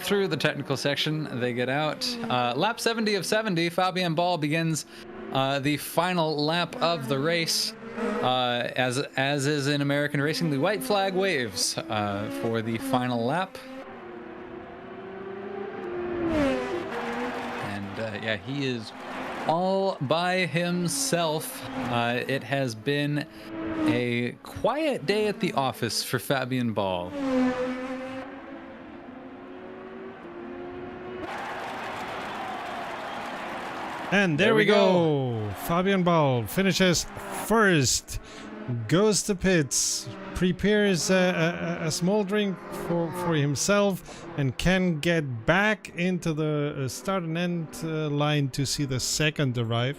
through the technical section. They get out. Lap 70 of 70, Fabian Ball begins the final lap of the race. As is in American racing, the white flag waves for the final lap. And yeah, he is all by himself. It has been a quiet day at the office for Fabian Ball. And there we go. Fabian Ball finishes first, goes to pits, prepares a small drink for himself, and can get back into the start and end line to see the second arrive.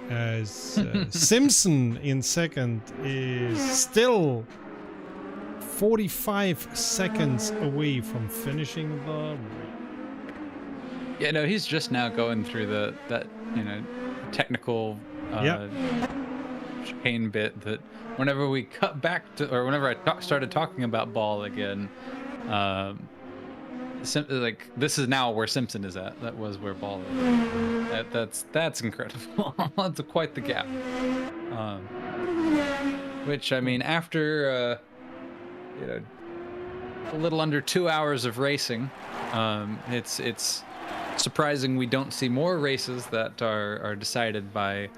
As Simpson in second is still 45 seconds away from finishing the race. Yeah, no, he's just now going through that technical chain bit that whenever we cut back to, or whenever I started talking about Ball again, like this is now where Simpson is at. That was where Ball is. That's incredible. That's quite the gap. Which, I mean, after a little under 2 hours of racing, it's surprising we don't see more races that are decided by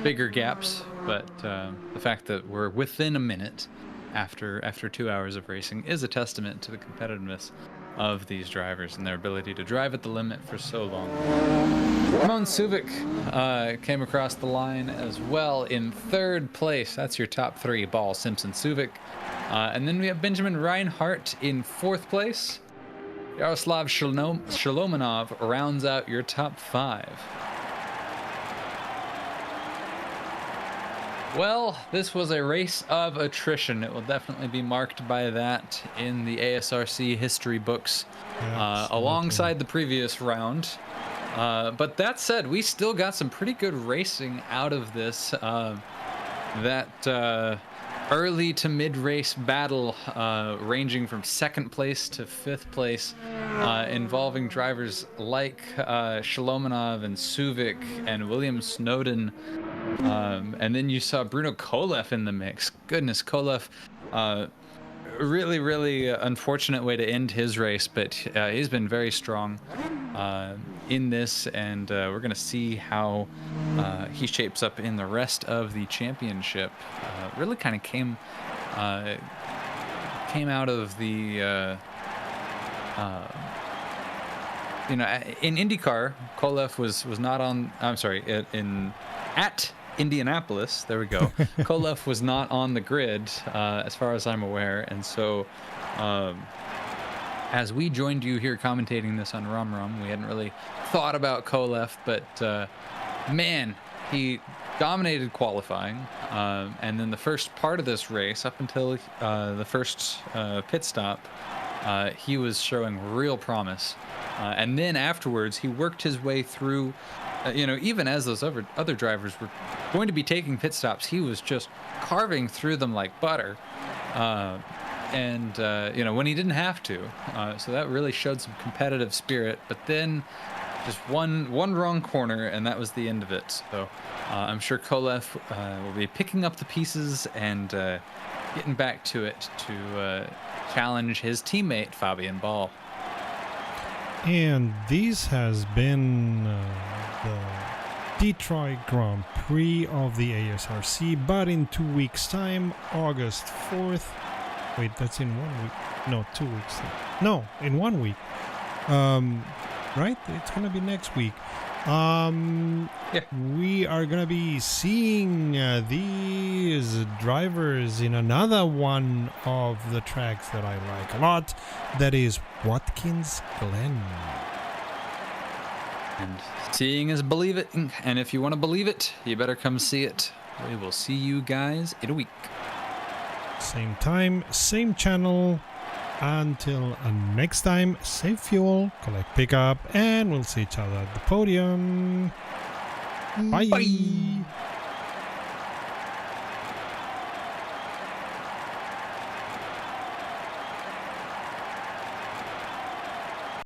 bigger gaps, but the fact that we're within a minute after 2 hours of racing is a testament to the competitiveness of these drivers and their ability to drive at the limit for so long. Ramon Suvic came across the line as well in third place. That's your top three: Ball, Simpson, Suvic. And then we have Benjamin Reinhardt in fourth place. Yaroslav Shalomonov rounds out your top five. Well, this was a race of attrition. It will definitely be marked by that in the ASRC history books, alongside the previous round. But that said, we still got some pretty good racing out of this. That early to mid-race battle, ranging from second place to fifth place, involving drivers like Shalomonov and Suvic and William Snowden. And then you saw Bruno Kolev in the mix. Goodness, Kolev, really, really unfortunate way to end his race, but he's been very strong in this, and we're going to see how he shapes up in the rest of the championship. Really kind of came out of the in IndyCar, Kolev was not on. I'm sorry, at Indianapolis, there we go. Kolev was not on the grid, as far as I'm aware, and so as we joined you here commentating this on Rum, we hadn't really thought about Kolev, but man, he dominated qualifying, and then the first part of this race, up until the first pit stop, he was showing real promise, and then afterwards he worked his way through. Even as those other drivers were going to be taking pit stops, he was just carving through them like butter. When he didn't have to. So that really showed some competitive spirit. But then just one wrong corner, and that was the end of it. So I'm sure Kolev will be picking up the pieces and getting back to it to challenge his teammate, Fabian Ball. And this has been the Detroit Grand Prix of the ASRC, but in 2 weeks' time, August 4th. Wait, that's in 1 week. No, 2 weeks. No, in 1 week. Right? It's going to be next week. We are going to be seeing these drivers in another one of the tracks that I like a lot. That is Watkins Glen. And seeing is believing, and if you want to believe it, you better come see it. We will see you guys in a week. Same time, same channel. Until next time, save fuel, collect pickup, and we'll see each other at the podium. Bye. Bye.